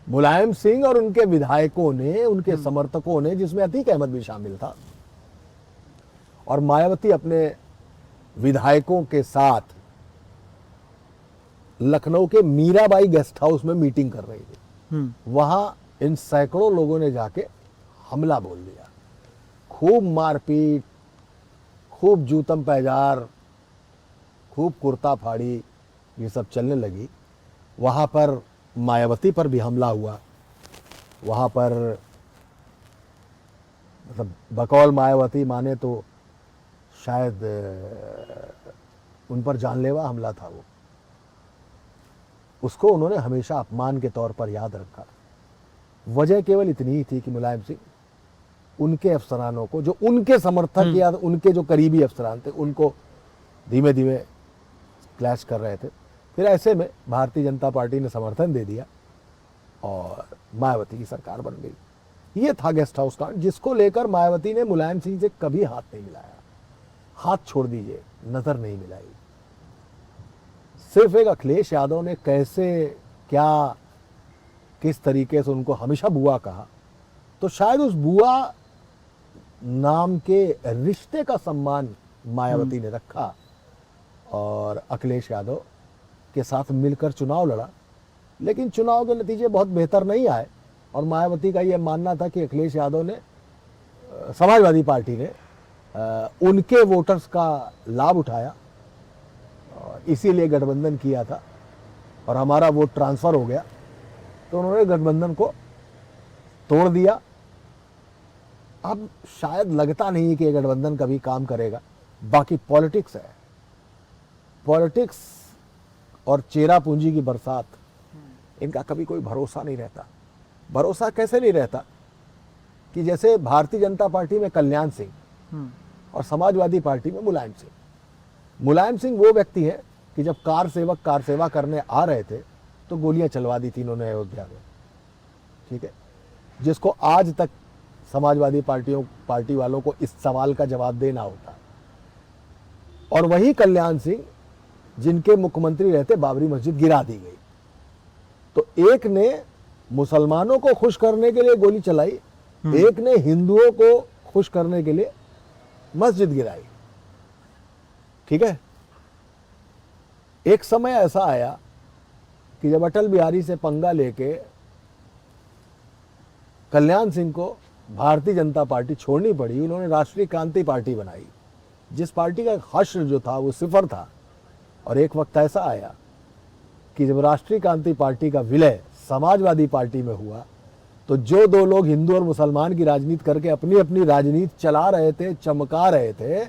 Speaker 1: मुलायम सिंह और उनके विधायकों ने, उनके समर्थकों ने, जिसमें अतीक अहमद भी शामिल था, और मायावती अपने विधायकों के साथ लखनऊ के मीराबाई गेस्ट हाउस में मीटिंग कर रही थी। वहां इन सैकड़ों लोगों ने जाके हमला बोल दिया। खूब मारपीट, खूब जूतम पैजार, खूब कुर्ता फाड़ी, ये सब चलने लगी। वहां पर मायावती पर भी हमला हुआ। वहां पर मतलब बकौल मायावती माने तो शायद उन पर जानलेवा हमला था वो, उसको उन्होंने हमेशा अपमान के तौर पर याद रखा। वजह केवल इतनी ही थी कि मुलायम सिंह उनके अफसरानों को, जो उनके समर्थक या उनके जो करीबी अफसरान थे, उनको धीमे धीमे क्लैश कर रहे थे। फिर ऐसे में भारतीय जनता पार्टी ने समर्थन दे दिया और मायावती की सरकार बन गई। ये था गेस्ट हाउस कांड, जिसको लेकर मायावती ने मुलायम सिंह से कभी हाथ नहीं मिलाया। हाथ छोड़ दीजिए, नजर नहीं मिलाई। सिर्फ एक अखिलेश यादव ने कैसे, क्या, किस तरीके से उनको हमेशा बुआ कहा, तो शायद उस बुआ नाम के रिश्ते का सम्मान मायावती ने रखा और अखिलेश यादव के साथ मिलकर चुनाव लड़ा। लेकिन चुनाव के नतीजे बहुत बेहतर नहीं आए और मायावती का यह मानना था कि अखिलेश यादव ने, समाजवादी पार्टी ने उनके वोटर्स का लाभ उठाया और इसीलिए गठबंधन किया था और हमारा वोट ट्रांसफ़र हो गया। तो उन्होंने गठबंधन को तोड़ दिया। अब शायद लगता नहीं कि ये गठबंधन कभी काम करेगा। बाकी पॉलिटिक्स है, पॉलिटिक्स और चेरा पूंजी की बरसात, इनका कभी कोई भरोसा नहीं रहता। भरोसा कैसे नहीं रहता कि जैसे भारतीय जनता पार्टी में कल्याण सिंह और समाजवादी पार्टी में मुलायम सिंह। मुलायम सिंह वो व्यक्ति है कि जब कार सेवा करने आ रहे थे तो गोलियां चलवा दी थी इन्होंने अयोध्या में, ठीक है, जिसको आज तक समाजवादी पार्टी वालों को इस सवाल का जवाब देना होता। और वही कल्याण सिंह जिनके मुख्यमंत्री रहते बाबरी मस्जिद गिरा दी गई, तो एक ने मुसलमानों को खुश करने के लिए गोली चलाई, एक ने हिंदुओं को खुश करने के लिए मस्जिद गिराई, ठीक है। एक समय ऐसा आया कि जब अटल बिहारी से पंगा लेके कल्याण सिंह को भारतीय जनता पार्टी छोड़नी पड़ी, उन्होंने राष्ट्रीय क्रांति पार्टी बनाई, जिस पार्टी का हश्र जो था वो सिफर था। और एक वक्त ऐसा आया कि जब राष्ट्रीय क्रांति पार्टी का विलय समाजवादी पार्टी में हुआ, तो जो दो लोग हिंदू और मुसलमान की राजनीति करके अपनी अपनी राजनीति चला रहे थे, चमका रहे थे,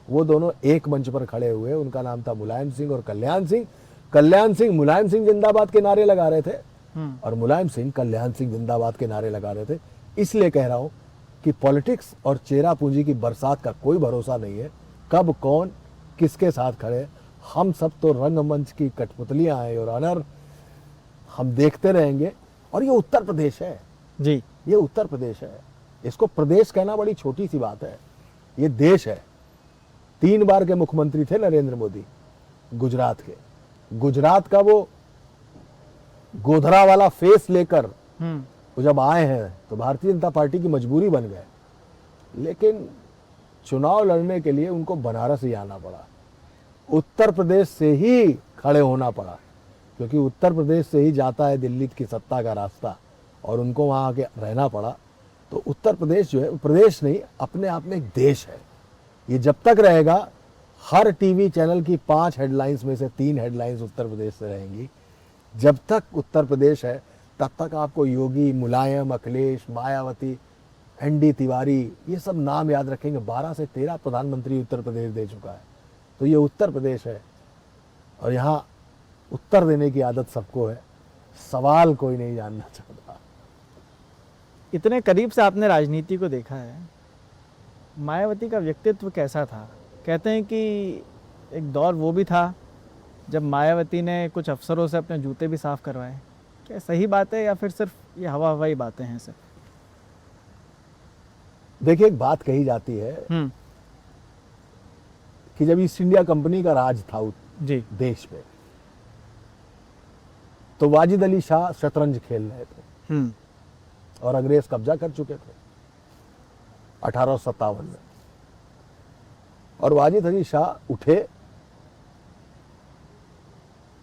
Speaker 1: वो दोनों एक मंच पर खड़े हुए। उनका नाम था मुलायम सिंह और कल्याण सिंह। कल्याण सिंह मुलायम सिंह जिंदाबाद के नारे लगा रहे थे और मुलायम सिंह कल्याण सिंह जिंदाबाद के नारे लगा रहे थे। इसलिए कह रहा हूं कि पॉलिटिक्स और चेरा पूंजी की बरसात का कोई भरोसा नहीं है, कब कौन किसके साथ खड़े। हम सब तो रंगमंच की कठपुतलियां हैं और ऑनर, हम देखते रहेंगे। और ये उत्तर प्रदेश है
Speaker 3: जी,
Speaker 1: ये उत्तर प्रदेश है। इसको प्रदेश कहना बड़ी छोटी सी बात है, ये देश है। 3 बार के मुख्यमंत्री थे नरेंद्र मोदी गुजरात के। गुजरात का वो गोधरा वाला फेस लेकर वो जब आए हैं तो भारतीय जनता पार्टी की मजबूरी बन गए, लेकिन चुनाव लड़ने के लिए उनको बनारस ही आना पड़ा, उत्तर प्रदेश से ही खड़े होना पड़ा, क्योंकि उत्तर प्रदेश से ही जाता है दिल्ली की सत्ता का रास्ता और उनको वहाँ आके रहना पड़ा। तो उत्तर प्रदेश जो है, प्रदेश नहीं, अपने आप में एक देश है। ये जब तक रहेगा, हर टीवी चैनल की 5 हेडलाइंस में से 3 हेडलाइंस उत्तर प्रदेश से रहेंगी। जब तक उत्तर प्रदेश है तब तक आपको योगी, मुलायम, अखिलेश, मायावती, एनडी तिवारी, ये सब नाम याद रखेंगे। 12 से 13 प्रधानमंत्री उत्तर प्रदेश दे चुका है। तो ये उत्तर प्रदेश है और यहाँ उत्तर देने की आदत सबको है, सवाल कोई नहीं जानना चाहता।
Speaker 3: इतने करीब से आपने राजनीति को देखा है, मायावती का व्यक्तित्व कैसा था? कहते हैं कि एक दौर वो भी था जब मायावती ने कुछ अफसरों से अपने जूते भी साफ करवाए। क्या सही बात है या फिर सिर्फ ये हवाई बातें हैं सिर्फ?
Speaker 1: देखिए, एक बात कही जाती है कि जब ईस्ट इंडिया कंपनी का राज था
Speaker 3: जी
Speaker 1: देश में, तो वाजिद अली शाह शतरंज खेल रहे थे और अंग्रेज कब्जा कर चुके थे 1857 में। और वाजिद अली शाह उठे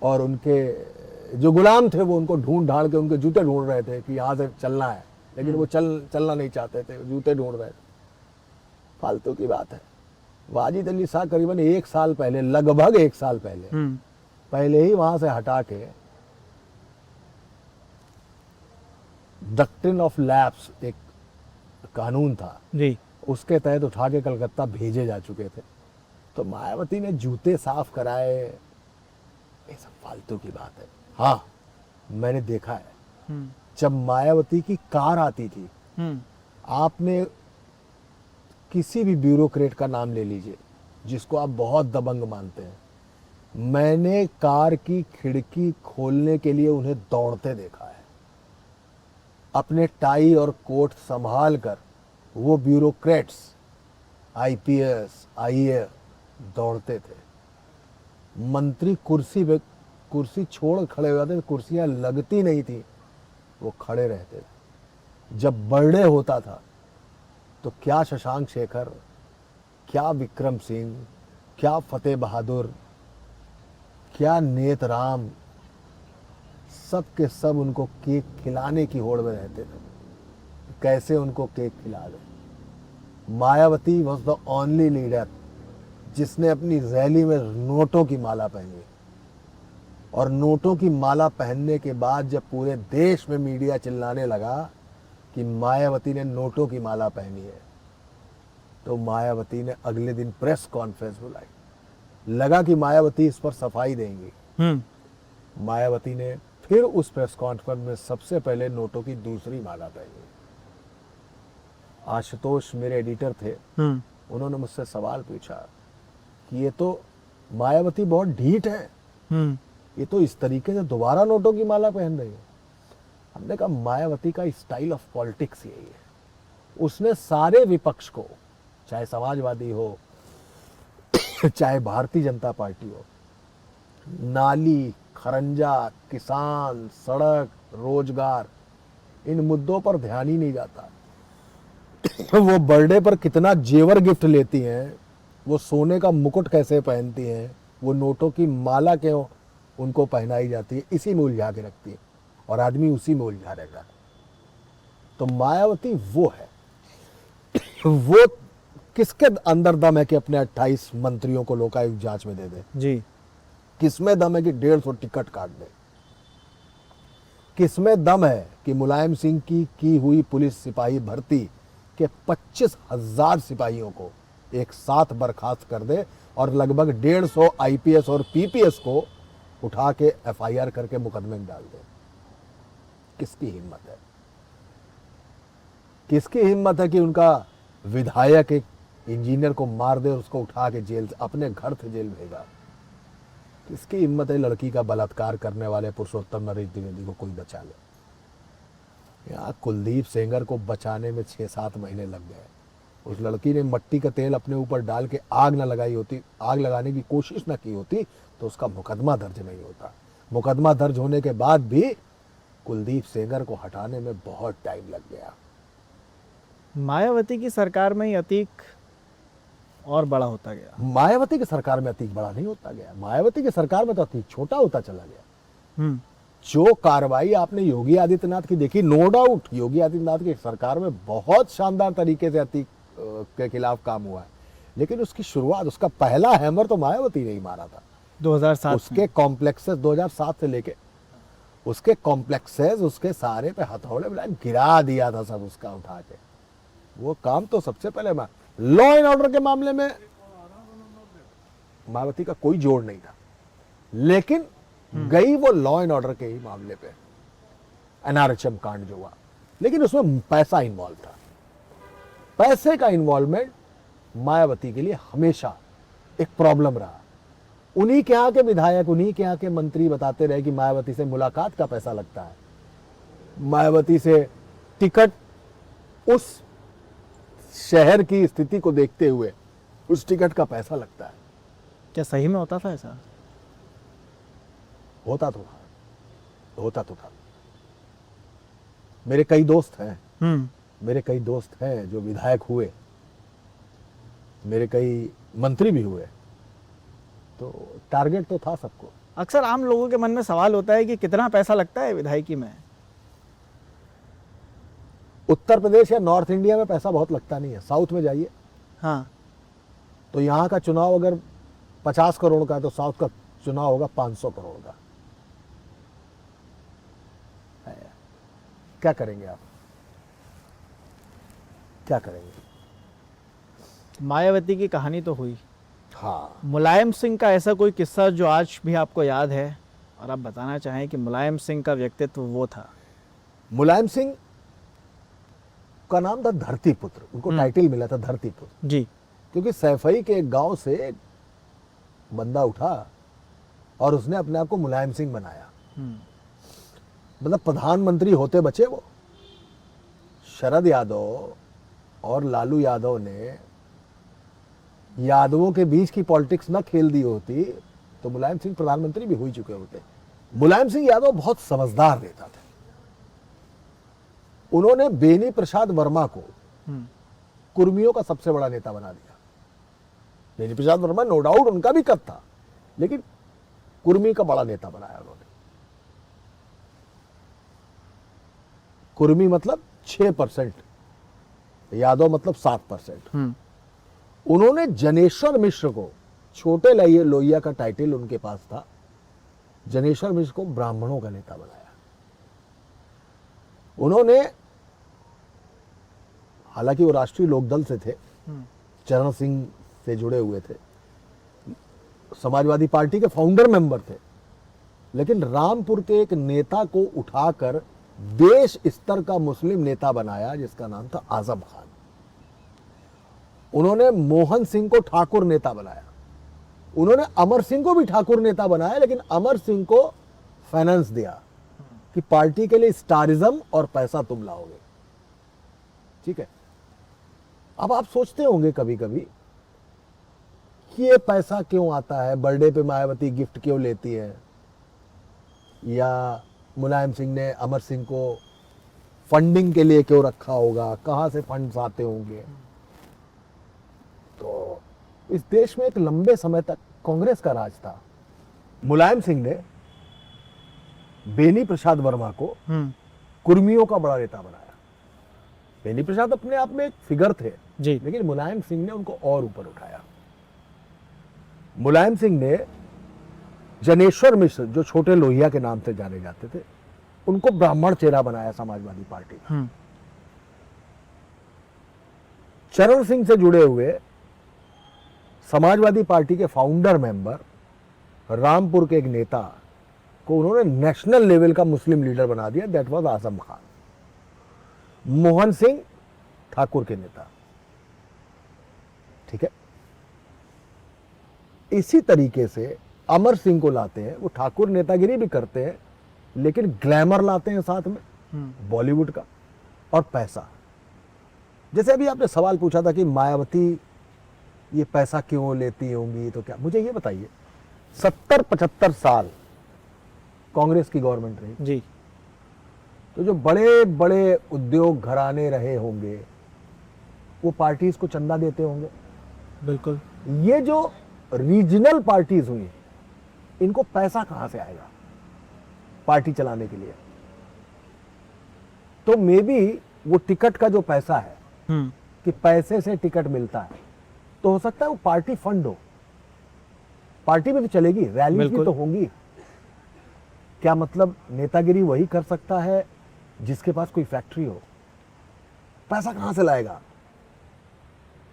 Speaker 1: और उनके जो गुलाम थे वो उनको ढूंढ ढांड के उनके जूते ढूंढ रहे थे कि यहाँ से चलना है, लेकिन वो चलना नहीं चाहते थे, जूते ढूंढ रहे थे। फालतू की बात है। वाजिद अली शाह करीबन 1 साल पहले, लगभग 1 साल पहले ही वहां से हटा के डॉक्ट्रिन ऑफ लैप्स एक कानून था
Speaker 3: जी,
Speaker 1: उसके तहत उठा के कलकत्ता भेजे जा चुके थे। तो मायावती ने जूते साफ कराए, ये सब फालतू की बात है। हाँ, मैंने देखा है जब मायावती की कार आती थी, आपने किसी भी ब्यूरोक्रेट का नाम ले लीजिए जिसको आप बहुत दबंग मानते हैं, मैंने कार की खिड़की खोलने के लिए उन्हें दौड़ते देखा है। अपने टाई और कोट संभाल कर वो ब्यूरोक्रेट्स, आईपीएस, आईएएस दौड़ते थे। मंत्री कुर्सी छोड़ खड़े हो जाते थे, कुर्सियां लगती नहीं थी, वो खड़े रहते थे। जब बर्थडे होता था तो क्या शशांक शेखर, क्या विक्रम सिंह, क्या फतेह बहादुर, क्या नेतराम, सब के सब उनको केक खिलाने की होड़ में रहते थे, कैसे उनको केक खिला दे। Mayawati was the only leader जिसने अपनी रैली में नोटों की माला पहनी, और नोटों की माला पहनने के बाद जब पूरे देश में मीडिया चिल्लाने लगा कि मायावती ने नोटों की माला पहनी है, तो मायावती ने अगले दिन प्रेस कॉन्फ्रेंस बुलाई। लगा कि मायावती इस पर सफाई देंगी। मायावती ने फिर उस प्रेस कॉन्फ्रेंस में सबसे पहले नोटों की दूसरी माला पहनी। आशुतोष मेरे एडिटर थे, उन्होंने मुझसे सवाल पूछा कि ये तो मायावती बहुत ढीठ है, ये तो इस तरीके से दोबारा नोटों की माला पहन रही है। हमने कहा मायावती का स्टाइल ऑफ पॉलिटिक्स यही है। उसने सारे विपक्ष को, चाहे समाजवादी हो चाहे भारतीय जनता पार्टी हो, नाली, खरंजा, किसान, सड़क, रोजगार, इन मुद्दों पर ध्यान ही नहीं जाता। वो बर्थडे पर कितना जेवर गिफ्ट लेती हैं, वो सोने का मुकुट कैसे पहनती हैं, वो नोटों की माला क्यों उनको पहनाई जाती है, इसी में उलझा के रखती है और आदमी उसी में उलझा रहेगा। तो मायावती वो है। वो किसके अंदर दम है कि अपने 28 मंत्रियों को लोकायुक्त जांच में दे दे?
Speaker 3: जी।
Speaker 1: किसमें दम है कि 150 टिकट काट दे? किसमें दम है कि मुलायम सिंह की हुई पुलिस सिपाही भर्ती के 25,000 सिपाहियों को एक साथ बर्खास्त कर दे और लगभग 150 आईपीएस और पीपीएस को उठा के एफआईआर करके मुकदमे में डाल दे? किसकी हिम्मत है? किसकी हिम्मत है कि उनका विधायक एक इंजीनियर को मार दे और उसको उठा के जेल, अपने घर से जेल भेजा? किसकी हिम्मत है लड़की का बलात्कार करने वाले पुरुषोत्तम नरेश द्विवेदी को कोई बचा ले? यहाँ कुलदीप सेंगर को बचाने में 6-7 महीने लग गए। उस लड़की ने मट्टी का तेल अपने ऊपर डाल के आग न लगाई होती, आग लगाने की कोशिश न की होती, तो उसका मुकदमा दर्ज नहीं होता। मुकदमा दर्ज होने के बाद भी कुलदीप सेंगर को हटाने में बहुत टाइम लग गया।
Speaker 3: मायावती की सरकार में ही अतीक और बड़ा होता गया।
Speaker 1: मायावती की सरकार में अतीक बड़ा नहीं होता गया, मायावती की सरकार में तो अतीक छोटा होता चला गया। जो कार्रवाई आपने योगी आदित्यनाथ की देखी, नो डाउट योगी आदित्यनाथ की सरकार में बहुत शानदार तरीके से अतीक के खिलाफ काम हुआ है, लेकिन उसकी शुरुआत, उसका पहला हैमर तो मायावती ने ही मारा था
Speaker 3: 2007।
Speaker 1: उसके कॉम्प्लेक्सेस 2007 से लेके उसके कॉम्प्लेक्सेस, उसके सारे पे हथौड़े बुलाए, गिरा दिया था सब उसका उठा के। वो काम तो सबसे पहले लॉ एंड ऑर्डर के मामले में मायावती का कोई जोड़ नहीं था, लेकिन गई वो लॉ एंड ऑर्डर के ही मामले पे, एनआरएचएम कांड जो हुआ, लेकिन उसमें पैसा इन्वॉल्व था। पैसे का इन्वॉल्वमेंट मायावती के लिए हमेशा एक प्रॉब्लम रहा। उन्हीं के यहाँ के विधायक, उन्हीं के यहाँ के मंत्री बताते रहे कि मायावती से मुलाकात का पैसा लगता है, मायावती से टिकट उस शहर की स्थिति को देखते हुए उस टिकट का पैसा लगता है।
Speaker 3: क्या सही में होता था ऐसा?
Speaker 1: होता तो था। मेरे कई दोस्त हैं जो विधायक हुए, मेरे कई मंत्री भी हुए, तो टारगेट तो था सबको।
Speaker 3: अक्सर आम लोगों के मन में सवाल होता है कि कितना पैसा लगता है विधायकी में?
Speaker 1: उत्तर प्रदेश या नॉर्थ इंडिया में पैसा बहुत लगता नहीं है। साउथ में जाइए,
Speaker 3: हाँ,
Speaker 1: तो यहाँ का चुनाव अगर 50 करोड़ का है तो साउथ का चुनाव होगा 500 करोड़ का। क्या करेंगे आप? क्या करेंगे?
Speaker 3: मायावती की कहानी तो हुई,
Speaker 1: हाँ,
Speaker 3: मुलायम सिंह का ऐसा कोई किस्सा जो आज भी आपको याद है और आप बताना चाहें कि मुलायम सिंह का व्यक्तित्व वो था?
Speaker 1: मुलायम सिंह का नाम था धरतीपुत्र, उनको टाइटल मिला था धरतीपुत्र,
Speaker 3: जी।
Speaker 1: क्योंकि सैफई के एक गांव से एक बंदा उठा और उसने अपने आप को मुलायम सिंह बनाया। मतलब प्रधानमंत्री होते बचे वो। शरद यादव और लालू यादव ने यादवों के बीच की पॉलिटिक्स ना खेल दी होती तो मुलायम सिंह प्रधानमंत्री भी हो चुके होते। मुलायम सिंह यादव बहुत समझदार नेता थे। उन्होंने बेनी प्रसाद वर्मा को कुर्मियों का सबसे बड़ा नेता बना दिया। बेनी प्रसाद वर्मा नो डाउट उनका भी कद था, लेकिन कुर्मी का बड़ा नेता बनाया उन्होंने। कुर्मी मतलब 6%, यादव मतलब 7%। उन्होंने जनेश्वर मिश्र को, छोटे लोहिया का टाइटल उनके पास था, जनेश्वर मिश्र को ब्राह्मणों का नेता बनाया। उन्होंने, हालांकि वो राष्ट्रीय लोकदल से थे, चरण सिंह से जुड़े हुए थे, समाजवादी पार्टी के फाउंडर मेंबर थे, लेकिन रामपुर के एक नेता को उठाकर देश स्तर का मुस्लिम नेता बनाया जिसका नाम था आजम खान। उन्होंने मोहन सिंह को ठाकुर नेता बनाया। उन्होंने अमर सिंह को भी ठाकुर नेता बनाया, लेकिन अमर सिंह को फाइनेंस दिया कि पार्टी के लिए स्टारिज्म और पैसा तुम लाओगे। ठीक है। अब आप सोचते होंगे कभी कभी कि ये पैसा क्यों आता है, बर्थडे पे मायावती गिफ्ट क्यों लेती है, या मुलायम सिंह ने अमर सिंह को फंडिंग के लिए क्यों रखा होगा, कहां से फंड्स आते होंगे। तो इस देश में एक लंबे समय तक कांग्रेस का राज था। मुलायम सिंह ने बेनी प्रसाद वर्मा को कुर्मियों का बड़ा नेता बनाया। बेनी प्रसाद अपने आप में एक फिगर थे
Speaker 3: जी,
Speaker 1: लेकिन मुलायम सिंह ने उनको और ऊपर उठाया। मुलायम सिंह ने जनेश्वर मिश्र, जो छोटे लोहिया के नाम से जाने जाते थे, उनको ब्राह्मण चेहरा बनाया समाजवादी पार्टी का। चरण सिंह से जुड़े हुए समाजवादी पार्टी के फाउंडर मेंबर रामपुर के एक नेता को उन्होंने नेशनल लेवल का मुस्लिम लीडर बना दिया, दैट वाज आजम खान। मोहन सिंह ठाकुर के नेता। ठीक है। इसी तरीके से अमर सिंह को लाते हैं, वो ठाकुर नेतागिरी भी करते हैं लेकिन ग्लैमर लाते हैं साथ में बॉलीवुड का और पैसा। जैसे अभी आपने सवाल पूछा था कि मायावती ये पैसा क्यों लेती होंगी, तो क्या, मुझे ये बताइए, 70-75 साल कांग्रेस की गवर्नमेंट रही
Speaker 3: जी,
Speaker 1: तो जो बड़े बड़े उद्योग घराने रहे होंगे वो पार्टीज को चंदा देते होंगे।
Speaker 3: बिल्कुल।
Speaker 1: ये जो रीजनल पार्टीज हुई इनको पैसा कहां से आएगा पार्टी चलाने के लिए? तो मे बी वो टिकट का जो पैसा है कि पैसे से टिकट मिलता है, तो हो सकता है वो पार्टी फंड हो। पार्टी भी तो चलेगी, रैली भी तो होंगी। क्या मतलब नेतागिरी वही कर सकता है जिसके पास कोई फैक्ट्री हो? पैसा कहां से लाएगा?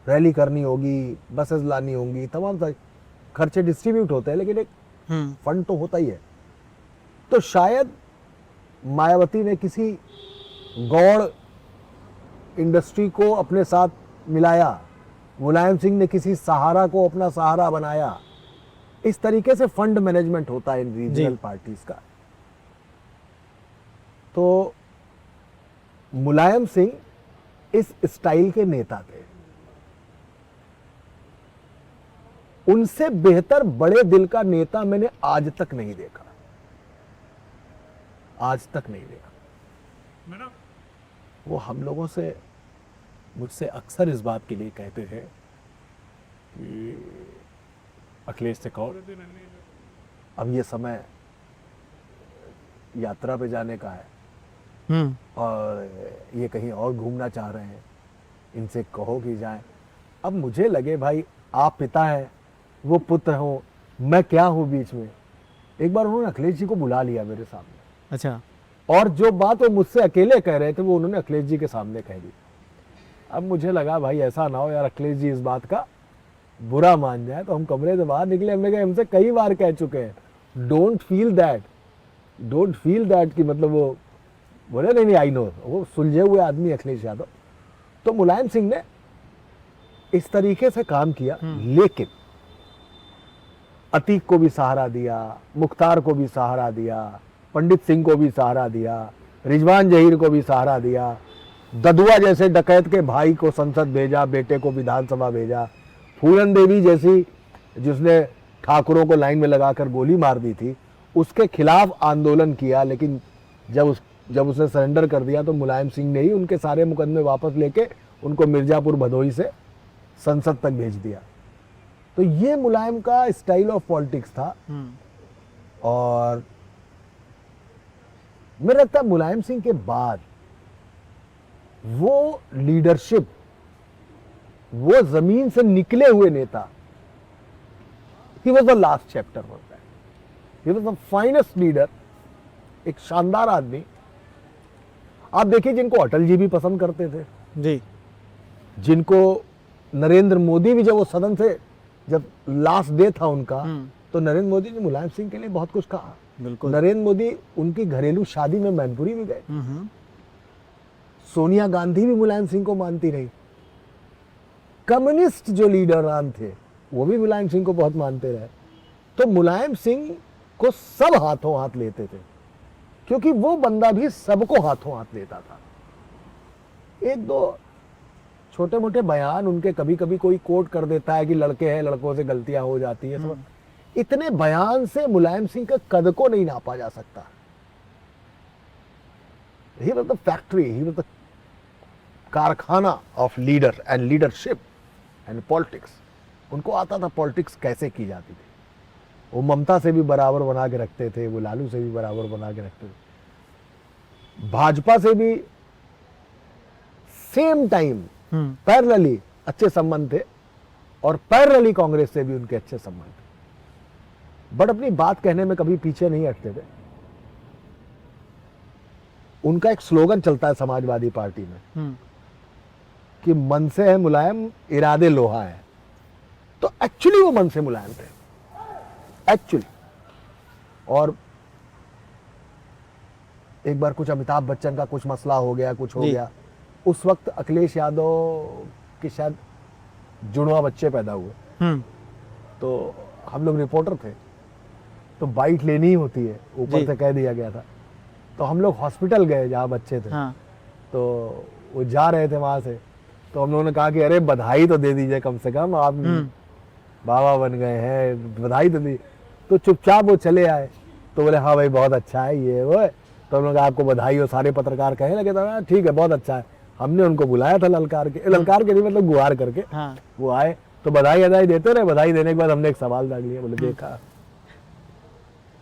Speaker 1: रैली करनी होगी, बसेस लानी होंगी, तमाम सारे खर्चे डिस्ट्रीब्यूट होते हैं, लेकिन एक फंड तो होता ही है। तो शायद मायावती ने किसी गौड़ इंडस्ट्री को अपने साथ मिलाया, मुलायम सिंह ने किसी सहारा को अपना सहारा बनाया। इस तरीके से फंड मैनेजमेंट होता है इन रीजनल पार्टीज का। तो मुलायम सिंह इस स्टाइल के नेता थे। उनसे बेहतर बड़े दिल का नेता मैंने आज तक नहीं देखा, आज तक नहीं देखा। वो हम लोगों से, मुझसे अक्सर इस बात के लिए कहते थे कि अखिलेश से कहो अब ये समय यात्रा पे जाने का है और ये कहीं और घूमना चाह रहे हैं, इनसे कहो कि जाएं। अब मुझे लगे भाई आप पिता हैं, वो पुत्र हो, मैं क्या हूं बीच में। एक बार उन्होंने अखिलेश जी को बुला लिया मेरे सामने।
Speaker 3: अच्छा।
Speaker 1: और जो बात वो मुझसे अकेले कह रहे थे वो उन्होंने अखिलेश जी के सामने कह दी। अब मुझे लगा भाई ऐसा ना हो यार अखिलेश जी इस बात का बुरा मान जाए, तो हम कमरे से बाहर निकले। हमने कहा हमसे कई बार कह चुके हैं डोंट फील दैट कि मतलब वो बोले नहीं आई नो, वो सुलझे हुए आदमी अखिलेश यादव। तो मुलायम सिंह ने इस तरीके से काम किया, लेकिन अतीक को भी सहारा दिया, मुख्तार को भी सहारा दिया, पंडित सिंह को भी सहारा दिया, रिजवान जहीर को भी सहारा दिया, ददुआ जैसे डकैत के भाई को संसद भेजा, बेटे को विधानसभा भेजा, फूलन देवी जैसी जिसने ठाकुरों को लाइन में लगाकर गोली मार दी थी उसके खिलाफ आंदोलन किया, लेकिन जब उसने सरेंडर कर दिया तो मुलायम सिंह ने ही उनके सारे मुकदमे वापस लेके उनको मिर्जापुर भदोही से संसद तक भेज दिया। तो ये मुलायम का स्टाइल ऑफ पॉलिटिक्स था। और मेरे लगता है मुलायम सिंह के बाद वो लीडरशिप, वो जमीन से निकले हुए नेता, he was the last chapter होता है, he was the finest leader, एक शानदार आदमी। आप देखिए जिनको अटल जी भी पसंद करते थे
Speaker 3: जी,
Speaker 1: जिनको नरेंद्र मोदी भी, जब वो सदन से जब लास्ट डे था उनका, तो नरेंद्र मोदी ने मुलायम सिंह के लिए बहुत कुछ कहा।
Speaker 3: बिल्कुल।
Speaker 1: नरेंद्र मोदी उनकी घरेलू शादी में मैनपुरी भी गए। सोनिया गांधी भी मुलायम सिंह को मानती रही। कम्युनिस्ट जो लीडरान थे वो भी मुलायम सिंह को बहुत मानते रहे। तो मुलायम सिंह को सब हाथों हाथ लेते थे, क्योंकि वो बंदा भी सबको हाथों हाथ लेता था। एक दो छोटे मोटे बयान उनके कभी कभी कोई कोट कर देता है कि लड़के हैं, लड़कों से गलतियां हो जाती है, सब इतने बयान से मुलायम सिंह का कद को नहीं नापा जा सकता। He was the factory, he was the कारखाना of leader and leadership and politics. उनको आता था पॉलिटिक्स कैसे की जाती थी। वो ममता से भी बराबर बना के रखते थे, वो लालू से भी बराबर बना के रखते थे, भाजपा से भी सेम टाइम पैरेलली अच्छे संबंध थे, और पैरेलली कांग्रेस से भी उनके अच्छे संबंध थे। बट अपनी बात कहने में कभी पीछे नहीं हटते थे। उनका एक स्लोगन चलता है समाजवादी पार्टी में कि मन से है मुलायम, इरादे लोहा है। तो एक्चुअली वो मन से मुलायम थे, एक्चुअली। और एक बार कुछ अमिताभ बच्चन का कुछ मसला हो गया, कुछ हो गया, उस वक्त अखिलेश यादव के शायद जुड़वा बच्चे पैदा हुए। तो हम लोग रिपोर्टर थे, तो बाइट लेनी ही होती है, ऊपर से कह दिया गया था। तो हम लोग हॉस्पिटल गए जहाँ बच्चे थे। तो वो जा रहे थे वहां से, तो हम लोगों ने कहा कि अरे बधाई तो दे दीजिए कम से कम, आप बाबा बन गए हैं, बधाई तो दी। तो चुपचाप वो चले आए। तो बोले हाँ भाई बहुत अच्छा है ये वो। तो हम लोग आपको बधाई हो, सारे पत्रकार कहने लगे था ठीक है बहुत अच्छा है। हमने उनको बुलाया था ललकार के नहीं मतलब गुहार करके। वो आए तो बधाई अदाई देते रहे। बधाई देने के बाद हमने एक सवाल दाग लिया, बोले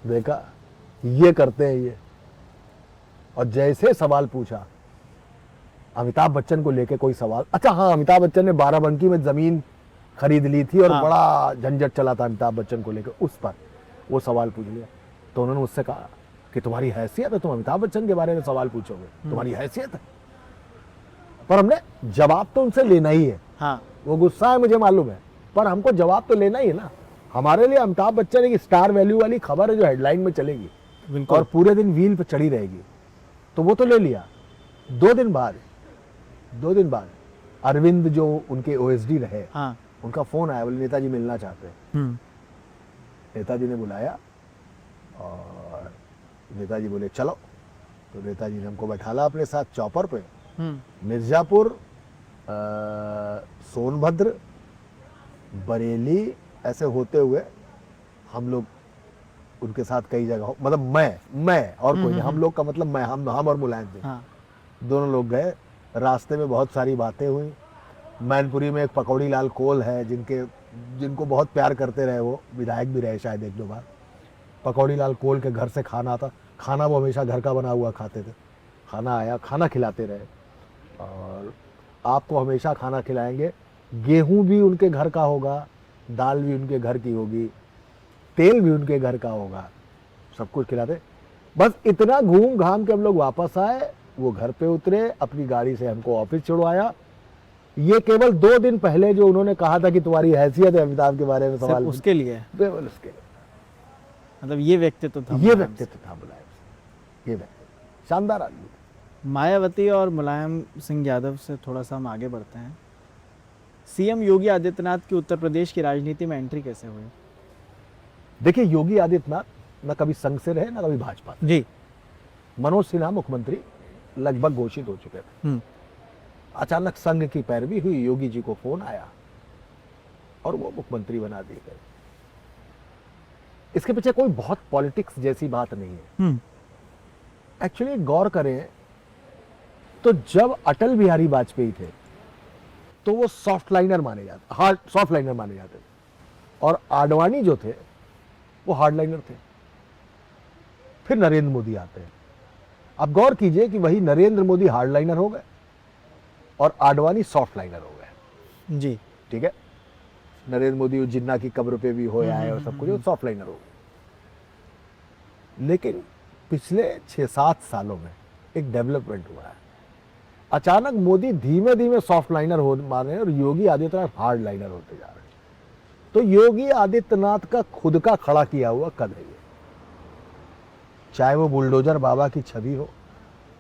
Speaker 1: देखा ये करते हैं ये। और जैसे सवाल पूछा अमिताभ बच्चन को लेके कोई सवाल, अच्छा हाँ अमिताभ बच्चन ने बाराबंकी में जमीन खरीद ली थी और बड़ा झंझट चला था अमिताभ बच्चन को लेकर, उस पर वो सवाल पूछ लिया। तो उन्होंने मुझसे कहा कि तुम्हारी हैसियत है, तुम अमिताभ बच्चन के बारे में सवाल पूछोगे, तुम्हारी हैसियत है। पर हमने जवाब तो उनसे लेना ही है। वो गुस्सा है मुझे मालूम है, पर हमको जवाब तो लेना ही है ना। हमारे लिए अमिताभ बच्चन एक स्टार वैल्यू वाली खबर है जो हेडलाइन में चलेगी और पूरे दिन व्हील पे चढ़ी रहेगी। तो वो तो ले लिया। 2 दिन बाद अरविंद जो उनके ओएसडी रहे, उनका फोन आया, बोले नेताजी मिलना चाहते हैं। नेताजी ने बुलाया और नेताजी बोले चलो। तो नेताजी ने हमको बैठाला अपने साथ चौपर पे, मिर्जापुर, सोनभद्र, बरेली, ऐसे होते हुए हम लोग उनके साथ कई जगह, मतलब मैं और कोई नहीं, हम लोग का मतलब मैं, हम और मुलायम सिंह दोनों लोग गए। रास्ते में बहुत सारी बातें हुई। मैनपुरी में एक पकौड़ी लाल कोल है जिनको बहुत प्यार करते रहे, वो विधायक भी रहे शायद 1-2 बार। पकौड़ी लाल कोल के घर से खाना आता, खाना वो हमेशा घर का बना हुआ खाते थे। खाना आया, खाना खिलाते रहे और आपको हमेशा खाना खिलाएंगे। गेहूं भी उनके घर का होगा, दाल भी उनके घर की होगी, तेल भी उनके घर का होगा, सब कुछ खिलाते। बस इतना घूम घाम के हम लोग वापस आए। वो घर पे उतरे, अपनी गाड़ी से हमको ऑफिस छुड़वाया ये केवल 2 दिन पहले जो उन्होंने कहा था कि तुम्हारी हैसियत है अमिताभ के बारे में
Speaker 3: सिर्फ
Speaker 1: सवाल,
Speaker 3: उसके लिए,
Speaker 1: केवल उसके लिए।
Speaker 3: मतलब ये व्यक्तित्व था,
Speaker 1: ये व्यक्तित्व था मुलायम सिंह, ये व्यक्तित्व शानदार आदमी था।
Speaker 3: मायावती और मुलायम सिंह यादव से थोड़ा सा हम आगे बढ़ते हैं। सीएम योगी आदित्यनाथ की उत्तर प्रदेश की राजनीति में एंट्री कैसे हुई?
Speaker 1: देखिए, योगी आदित्यनाथ न कभी संघ से रहे न कभी भाजपा से।
Speaker 3: जी।
Speaker 1: मनोज सिन्हा मुख्यमंत्री लगभग घोषित हो चुके थे। अचानक संघ की पैरवी हुई, योगी जी को फोन आया और वो मुख्यमंत्री बना दिए गए। इसके पीछे कोई बहुत पॉलिटिक्स जैसी बात नहीं है। एक्चुअली गौर करें तो जब अटल बिहारी वाजपेयी थे तो वो सॉफ्ट लाइनर माने जाते, हार्ड सॉफ्ट लाइनर माने जाते थे, और आडवाणी जो थे वो हार्ड लाइनर थे। फिर नरेंद्र मोदी आते हैं। अब गौर कीजिए कि वही नरेंद्र मोदी हार्ड लाइनर हो गए और आडवाणी सॉफ्ट लाइनर हो गए।
Speaker 3: जी।
Speaker 1: ठीक है, नरेंद्र मोदी जिन्ना की कब्र पे भी हो आए और सब कुछ, सॉफ्ट लाइनर हो गए। लेकिन पिछले 6-7 सालों में एक डेवलपमेंट हुआ है। अचानक मोदी धीमे धीमे सॉफ्ट लाइनर हो मा रहे हैं और योगी आदित्यनाथ हार्ड लाइनर होते जा रहे हैं। तो योगी आदित्यनाथ का खुद का खड़ा किया हुआ कद है ये। चाहे वो बुलडोजर बाबा की छवि हो,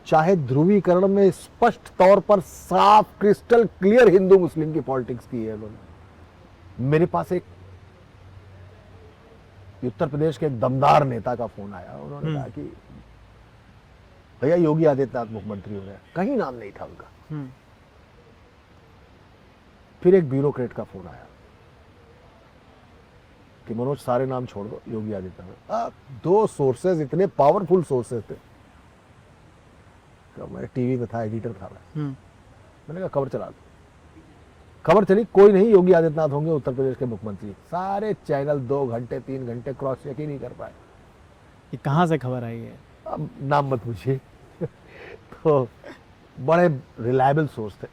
Speaker 1: चाहे ध्रुवीकरण में स्पष्ट तौर पर साफ क्रिस्टल क्लियर हिंदू मुस्लिम की पॉलिटिक्स की है उन्होंने। मेरे पास एक उत्तर प्रदेश के एक दमदार नेता का फोन आया, उन्होंने कहा कि भैया योगी आदित्यनाथ मुख्यमंत्री हो रहे हैं, कहीं नाम नहीं था उनका। फिर एक ब्यूरोक्रेट का फोन आया कि मनोज सारे नाम छोड़ दो, योगी आदित्यनाथ। 2 सोर्सेज इतने पावरफुल सोर्सेज थे। मैं टीवी में था, एडिटर था मैंने कहा खबर चला दो। खबर चली, कोई नहीं, योगी आदित्यनाथ होंगे उत्तर प्रदेश के मुख्यमंत्री। सारे चैनल 2 घंटे 3 घंटे क्रॉस चेक ही नहीं कर पाए।
Speaker 3: ये कहाँ से खबर आई है?
Speaker 1: अब नाम मत पूछिए। तो बड़े रिलायबल सोर्स थे।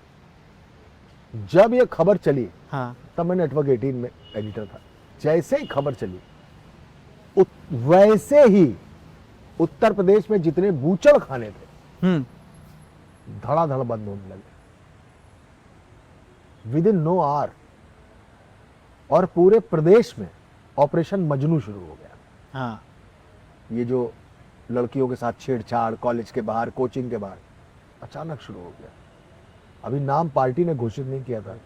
Speaker 1: जब ये खबर चली,
Speaker 3: हाँ,
Speaker 1: तब मैं नेटवर्क 18 में एडिटर था। जैसे ही खबर चली वैसे ही उत्तर प्रदेश में जितने बूचड़ खाने थे धड़ाधड़ बंद होने लगे विद इन नो आवर, और पूरे प्रदेश में ऑपरेशन मजनू शुरू हो गया।
Speaker 3: हाँ,
Speaker 1: ये जो लड़कियों के साथ छेड़छाड़ कॉलेज के बाहर, कोचिंग के बाहर, अचानक शुरू हो गया। अभी नाम पार्टी ने घोषित नहीं किया था,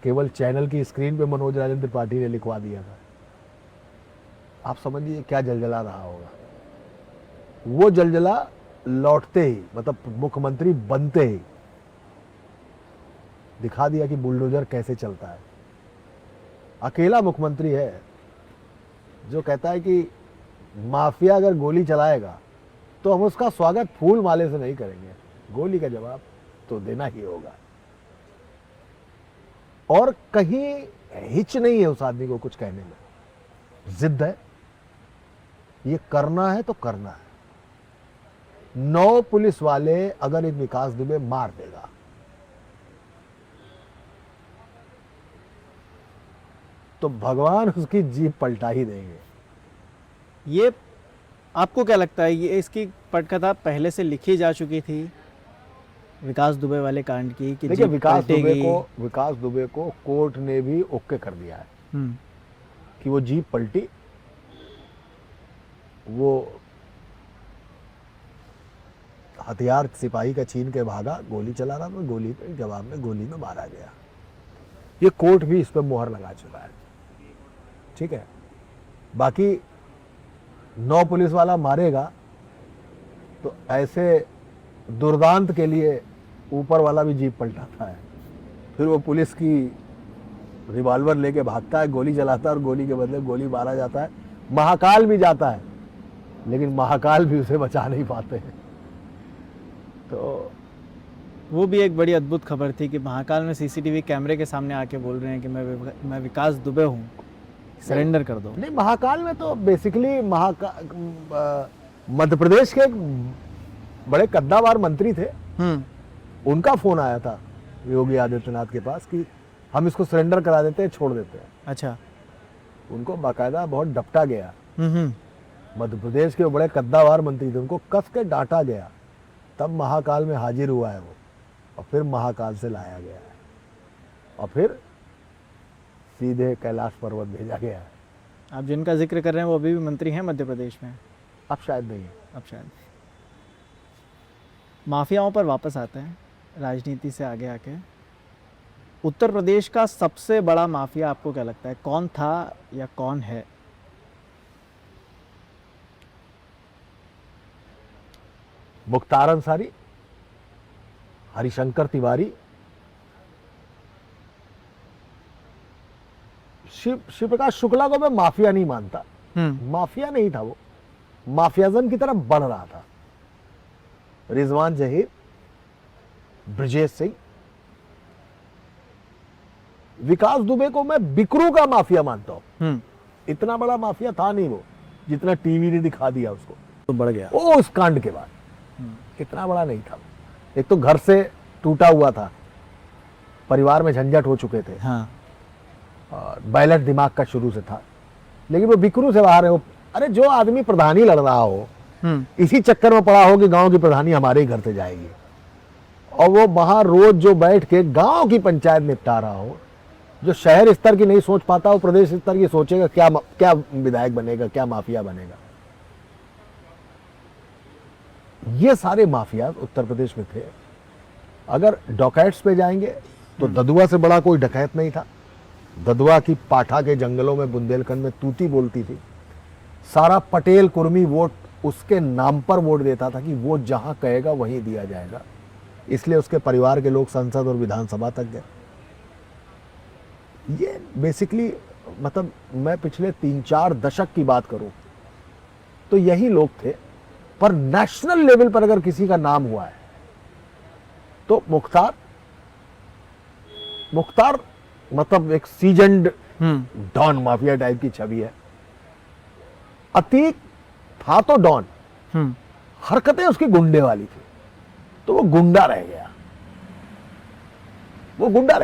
Speaker 1: केवल चैनल की स्क्रीन पे मनोज राजन त्रिपाठी ने लिखवा दिया था। आप समझिए क्या जलजला रहा होगा। वो जलजला लौटते ही, मतलब मुख्यमंत्री बनते ही दिखा दिया कि बुलडोजर कैसे चलता है। अकेला मुख्यमंत्री है जो कहता है कि माफिया अगर गोली चलाएगा तो हम उसका स्वागत फूल माले से नहीं करेंगे, गोली का जवाब तो देना ही होगा। और कहीं हिच नहीं है उस आदमी को कुछ कहने में, जिद है, ये करना है तो करना है। 9 पुलिस वाले अगर एक विकास दुबे मार देगा तो भगवान उसकी जीभ पलटा ही देंगे।
Speaker 3: ये आपको क्या लगता है, ये इसकी पटकथा पहले से लिखी जा चुकी थी विकास दुबे वाले कांड की कि
Speaker 1: देखिए,
Speaker 3: जीप
Speaker 1: विकास दुबे को कोर्ट ने भी ओके कर दिया है कि वो जीप पलटी, वो हथियार सिपाही का छीन के भागा, गोली चला रहा था, गोली पे जवाब में गोली में मारा गया। ये कोर्ट भी इस पर मुहर लगा चुका है। ठीक है, बाकी 9 पुलिस वाला मारेगा तो ऐसे दुर्दांत के लिए ऊपर वाला भी जीप पलटाता है, फिर वो पुलिस की रिवॉल्वर लेके भागता है, गोली चलाता है और गोली के बदले गोली मारा जाता है। महाकाल भी जाता है लेकिन महाकाल भी उसे बचा नहीं पाते हैं। तो
Speaker 3: वो भी एक बड़ी अद्भुत खबर थी कि महाकाल में सीसीटीवी कैमरे के सामने आके बोल रहे हैं कि मैं विकास दुबे हूँ, सरेंडर कर दो।
Speaker 1: नहीं, महाकाल में तो बेसिकली मध्य प्रदेश के एक बड़े कद्दावर मंत्री थे, उनका फोन आया था योगी आदित्यनाथ के पास कि हम इसको सरेंडर करा देते हैं, छोड़ देते हैं।
Speaker 3: अच्छा,
Speaker 1: उनको बाकायदा बहुत डपटा गया। मध्य प्रदेश के बड़े कद्दावर मंत्री थे, उनको कस के डांटा गया, तब महाकाल में हाजिर हुआ है वो, और फिर महाकाल से लाया गया है। और फिर सीधे कैलाश पर्वत भेजा गया।
Speaker 3: आप जिनका जिक्र कर रहे हैं वो अभी भी मंत्री हैं मध्य प्रदेश में?
Speaker 1: अब शायद नहीं है।
Speaker 3: अब शायद। माफियाओं पर वापस आते हैं, राजनीति से आगे आके। उत्तर प्रदेश का सबसे बड़ा माफिया आपको क्या लगता है, कौन था या कौन है?
Speaker 1: मुख्तार अंसारी, हरिशंकर तिवारी, शिव प्रकाश शुक्ला को मैं माफिया नहीं मानता। माफिया नहीं था वो, माफियाजन की तरफ बढ़ रहा था। रिजवान जहीर, ब्रजेश सिंह, विकास दुबे को मैं बिकरू का माफिया मानता हूं। इतना बड़ा माफिया था नहीं वो, जितना टीवी ने दिखा दिया उसको,
Speaker 3: तो बढ़ गया
Speaker 1: वो उस कांड के बाद। इतना बड़ा नहीं था। एक तो घर से टूटा हुआ था, परिवार में झंझट हो चुके थे,
Speaker 3: हाँ।
Speaker 1: और बैलेंस दिमाग का शुरू से था, लेकिन वो बिकरू से बाहर है। वो अरे जो आदमी प्रधानी लड़ रहा हो, इसी चक्कर में पड़ा हो कि गांव की प्रधानी हमारे ही घर से जाएगी, और वो वहां रोज जो बैठ के गांव की पंचायत निपटा रहा हो, जो शहर स्तर की नहीं सोच पाता, वो प्रदेश स्तर की सोचेगा क्या क्या विधायक बनेगा, क्या माफिया बनेगा। ये सारे माफिया उत्तर प्रदेश में थे। अगर डकैट्स पे जाएंगे तो ददुआ से बड़ा कोई डकैत नहीं था। ददुआ की पाठा के जंगलों में बुंदेलखंड में तूती बोलती थी। सारा पटेल कुर्मी वोट उसके नाम पर वोट देता था कि वो जहां कहेगा वहीं दिया जाएगा। इसलिए उसके परिवार के लोग संसद और विधानसभा तक गए। ये बेसिकली मतलब मैं पिछले 3-4 दशक की बात करूं तो यही लोग थे। पर नेशनल लेवल पर अगर किसी का नाम हुआ है तो मुख्तार मतलब एक सीजन्ड डॉन माफिया टाइप की छवि है। अतीक था तो डॉन, हरकतें उसकी गुंडे वाली थी, तो वो गुंडा रह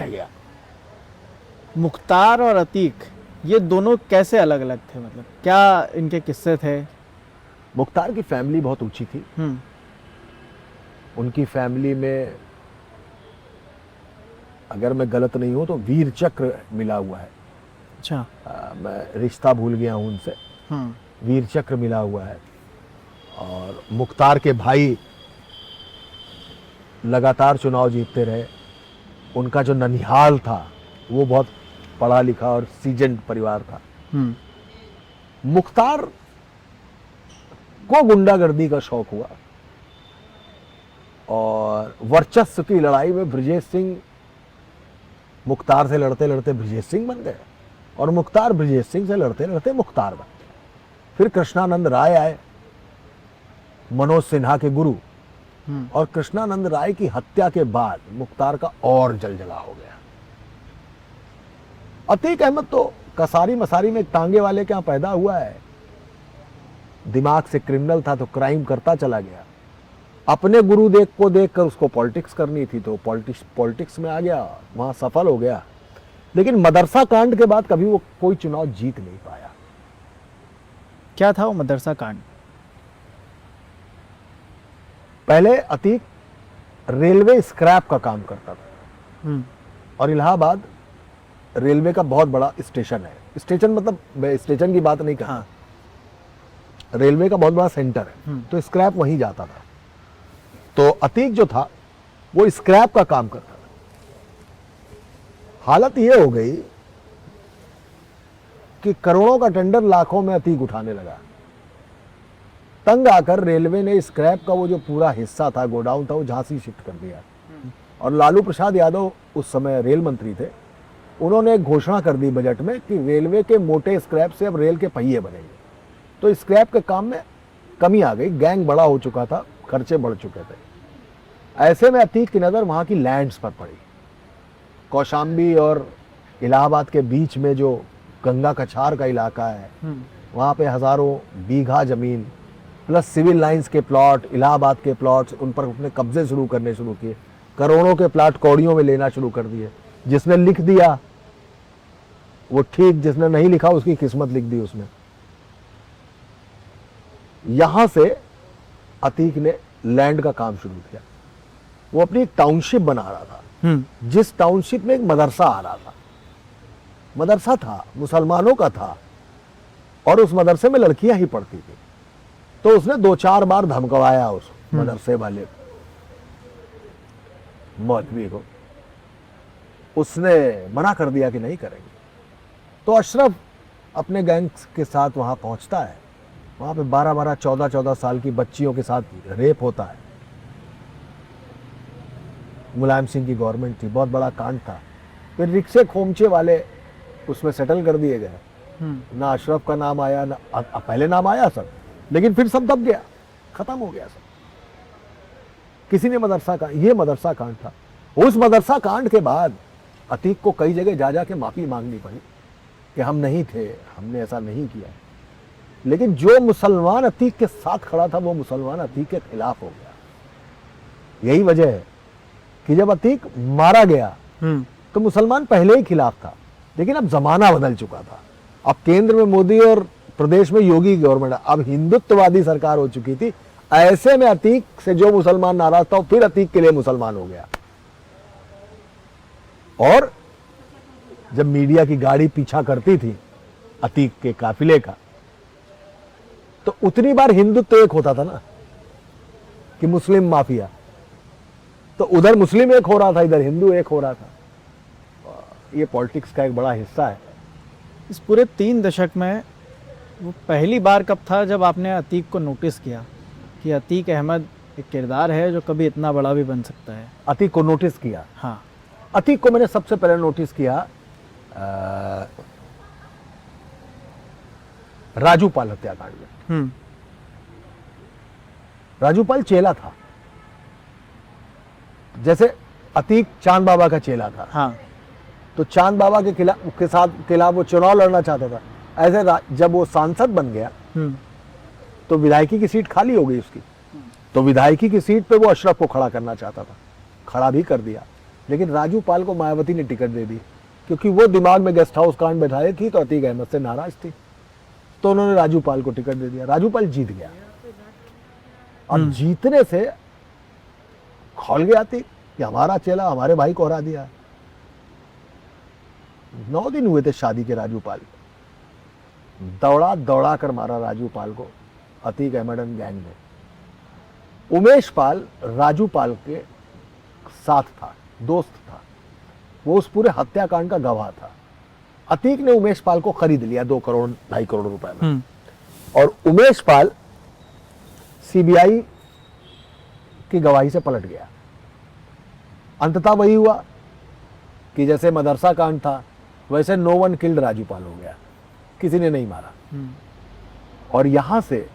Speaker 1: गया।
Speaker 3: मुख्तार और अतीक ये दोनों कैसे अलग अलग थे, मतलब क्या इनके किस्से थे?
Speaker 1: मुख्तार की फैमिली बहुत ऊंची थी। उनकी फैमिली में अगर मैं गलत नहीं हूं तो वीर चक्र मिला हुआ है।
Speaker 3: अच्छा।
Speaker 1: मैं रिश्ता भूल गया हूं उनसे। वीर चक्र मिला हुआ है। और मुख्तार के भाई लगातार चुनाव जीतते रहे। उनका जो ननिहाल था वो बहुत पढ़ा लिखा और सीजन्ड परिवार था। मुख्तार को गुंडागर्दी का शौक हुआ और वर्चस्व की लड़ाई में ब्रजेश सिंह मुख्तार से लड़ते लड़ते ब्रजेश सिंह बन गए, और मुख्तार ब्रजेश सिंह से लड़ते लड़ते मुख्तार बन गए। फिर कृष्णानंद राय आए, मनोज सिन्हा के गुरु, और कृष्णानंद राय की हत्या के बाद मुख्तार का और जलजला हो गया। अतीक अहमद तो कसारी मसारी में टांगे वाले के यहां पैदा हुआ है। दिमाग से क्रिमिनल था तो क्राइम करता चला गया। अपने गुरु को देखकर उसको पॉलिटिक्स करनी थी तो पॉलिटिक्स में आ गया, वहां सफल हो गया। लेकिन मदरसा कांड के बाद कभी वो कोई चुनाव जीत नहीं पाया।
Speaker 3: क्या था वो मदरसा कांड?
Speaker 1: पहले अतीक रेलवे स्क्रैप का काम करता था, और इलाहाबाद रेलवे का बहुत बड़ा स्टेशन है। स्टेशन मतलब मैं स्टेशन की बात नहीं कर रहा, रेलवे का बहुत बड़ा सेंटर है, तो स्क्रैप वहीं जाता था। तो अतीक जो था वो स्क्रैप का काम करता था। हालत ये हो गई कि करोड़ों का टेंडर लाखों में अतीक उठाने लगा। तंग आकर रेलवे ने स्क्रैप का वो जो पूरा हिस्सा था, गोडाउन था, वो झांसी शिफ्ट कर दिया। और लालू प्रसाद यादव उस समय रेल मंत्री थे। उन्होंने एक घोषणा कर दी बजट में कि रेलवे के मोटे स्क्रैप से अब रेल के पहिए बनेंगे। तो स्क्रैप के काम में कमी आ गई, गैंग बड़ा हो चुका था, खर्चे बढ़ चुके थे। ऐसे में अतीक की नज़र वहाँ की लैंड्स पर पड़ी। कौशाम्बी और इलाहाबाद के बीच में जो गंगा कछार का इलाका है, वहाँ पे हज़ारों बीघा ज़मीन प्लस सिविल लाइंस के प्लॉट, इलाहाबाद के प्लॉट्स, उन पर अपने कब्जे शुरू किए। करोड़ों के प्लॉट कौड़ियों में लेना शुरू कर दिए। जिसने लिख दिया वो ठीक, जिसने नहीं लिखा उसकी किस्मत लिख दी उसने। यहां से अतीक ने लैंड का काम शुरू किया। वो अपनी एक टाउनशिप बना रहा था, जिस टाउनशिप में एक मदरसा आ रहा था, मदरसा था मुसलमानों का था, और उस मदरसे में लड़कियां ही पढ़ती थी, तो उसने 2-4 बार धमकवाया उस मदरसे वाले मौलवी को। उसने मना कर दिया कि नहीं करेंगे। तो अशरफ अपने गैंग्स के साथ वहां पहुंचता है। वहां पे 12-12, 14-14 साल की बच्चियों के साथ रेप होता है। मुलायम सिंह की गवर्नमेंट थी, बहुत बड़ा कांड था। फिर रिक्शे खोमचे वाले उसमें सेटल कर दिए गए। ना अशरफ का नाम आया, ना पहले नाम आया सब, लेकिन फिर सब दब गया, खत्म हो गया सब। किसी ने मदरसा का, ये मदरसा कांड था। उस मदरसा कांड के बाद अतीक को कई जगह जा जा के माफी मांगनी पड़ी कि हम नहीं थे, हमने ऐसा नहीं किया। लेकिन जो मुसलमान अतीक के साथ खड़ा था वो मुसलमान अतीक के खिलाफ हो गया। यही वजह है कि जब अतीक मारा गया तो मुसलमान पहले ही खिलाफ था, लेकिन अब जमाना बदल चुका था। अब केंद्र में मोदी और प्रदेश में योगी गवर्नमेंट, अब हिंदुत्ववादी सरकार हो चुकी थी। ऐसे में अतीक से जो मुसलमान नाराज था, फिर अतीक के लिए मुसलमान हो गया। और जब मीडिया की गाड़ी पीछा करती थी अतीक के काफिले का, तो उतनी बार हिंदुत्व एक होता था ना, कि मुस्लिम माफिया, तो उधर मुस्लिम एक हो रहा था, इधर हिंदू एक हो रहा था। ये पॉलिटिक्स का एक बड़ा हिस्सा है।
Speaker 3: इस पूरे 3 दशक में वो पहली बार कब था जब आपने अतीक को नोटिस किया कि अतीक अहमद एक किरदार है जो कभी इतना बड़ा भी बन सकता है?
Speaker 1: अतीक को नोटिस किया?
Speaker 3: हाँ,
Speaker 1: अतीक को मैंने सबसे पहले नोटिस किया राजू पाल हत्याकांड में। राजू पाल चेला था, जैसे अतीक चांद बाबा का चेला था।
Speaker 3: हाँ,
Speaker 1: तो चांद बाबा के खिलाफ वो चुनाव लड़ना चाहता था। ऐसे जब वो सांसद बन गया तो विधायकी की सीट खाली हो गई उसकी, तो विधायकी की सीट पे वो अशरफ को खड़ा करना चाहता था, खड़ा भी कर दिया। लेकिन राजू पाल को मायावती ने टिकट दे दी, क्योंकि वो दिमाग में गेस्ट हाउस कांड बैठाई थी, तो अतीक अहमद से नाराज थी, तो उन्होंने राजू पाल को टिकट दे दिया। राजू पाल जीत गया। अब जीतने से खोल गया अतीक कि हमारा चेला हमारे भाई को हरा दिया। 9 दिन हुए थे शादी के। राजू पाल दौड़ा दौड़ा कर मारा राजू पाल को अतीक अहमद एंड गैंग ने। उमेश पाल राजू पाल के साथ था, दोस्त था, वो उस पूरे हत्याकांड का गवाह था। अतीक ने उमेश पाल को खरीद लिया 2 करोड़ 2.5 करोड़ रुपए में, और उमेश पाल सीबीआई की गवाही से पलट गया। अंततः वही हुआ कि जैसे मदरसा कांड था, वैसे नो वन किल्ड राजू पाल हो गया, किसी ने नहीं मारा। और यहां से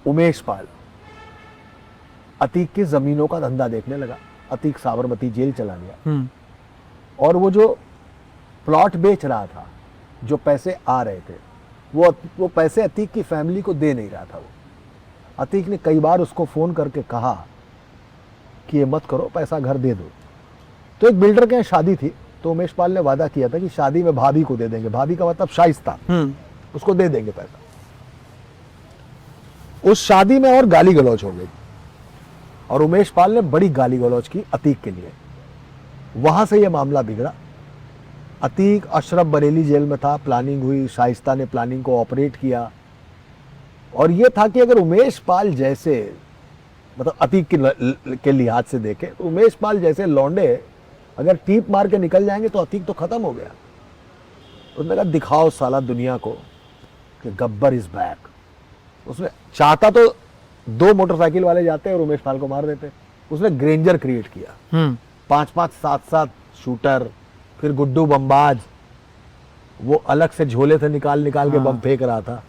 Speaker 1: उमेश पाल अतीक की जमीनों का धंधा देखने लगा। अतीक साबरमती जेल चला गया, और वो जो प्लॉट बेच रहा था, जो पैसे आ रहे थे, वो पैसे अतीक की फैमिली को दे नहीं रहा था। वो अतीक ने कई बार उसको फोन करके कहा कि ये मत करो, पैसा घर दे दो। तो एक बिल्डर के यहाँ शादी थी, तो उमेश पाल ने वादा किया था कि शादी में भाभी को दे देंगे। भाभी का मतलब शाइस्ता, उसको दे देंगे पैसा। उस शादी में और गाली गलौज हो गई, और उमेश पाल ने बड़ी गाली गलौज की अतीक के लिए। वहां से यह मामला बिगड़ा। अतीक अशरफ बरेली जेल में था, प्लानिंग हुई, शाइस्ता ने प्लानिंग को ऑपरेट किया। और यह था कि अगर उमेश पाल जैसे, मतलब अतीक के लिहाज से देखे तो उमेश पाल जैसे लौंडे अगर टीप मार के निकल जाएंगे तो अतीक तो खत्म हो गया। उसने कहा दिखाओ साला दुनिया को कि गब्बर इज बैक। उसने चाहता तो 2 मोटरसाइकिल वाले जाते और उमेश पाल को मार देते। उसने ग्रेंजर क्रिएट किया, 5-5, 7-7 शूटर, फिर गुड्डू बमबाज, वो अलग से झोले से निकाल के बम फेंक रहा था।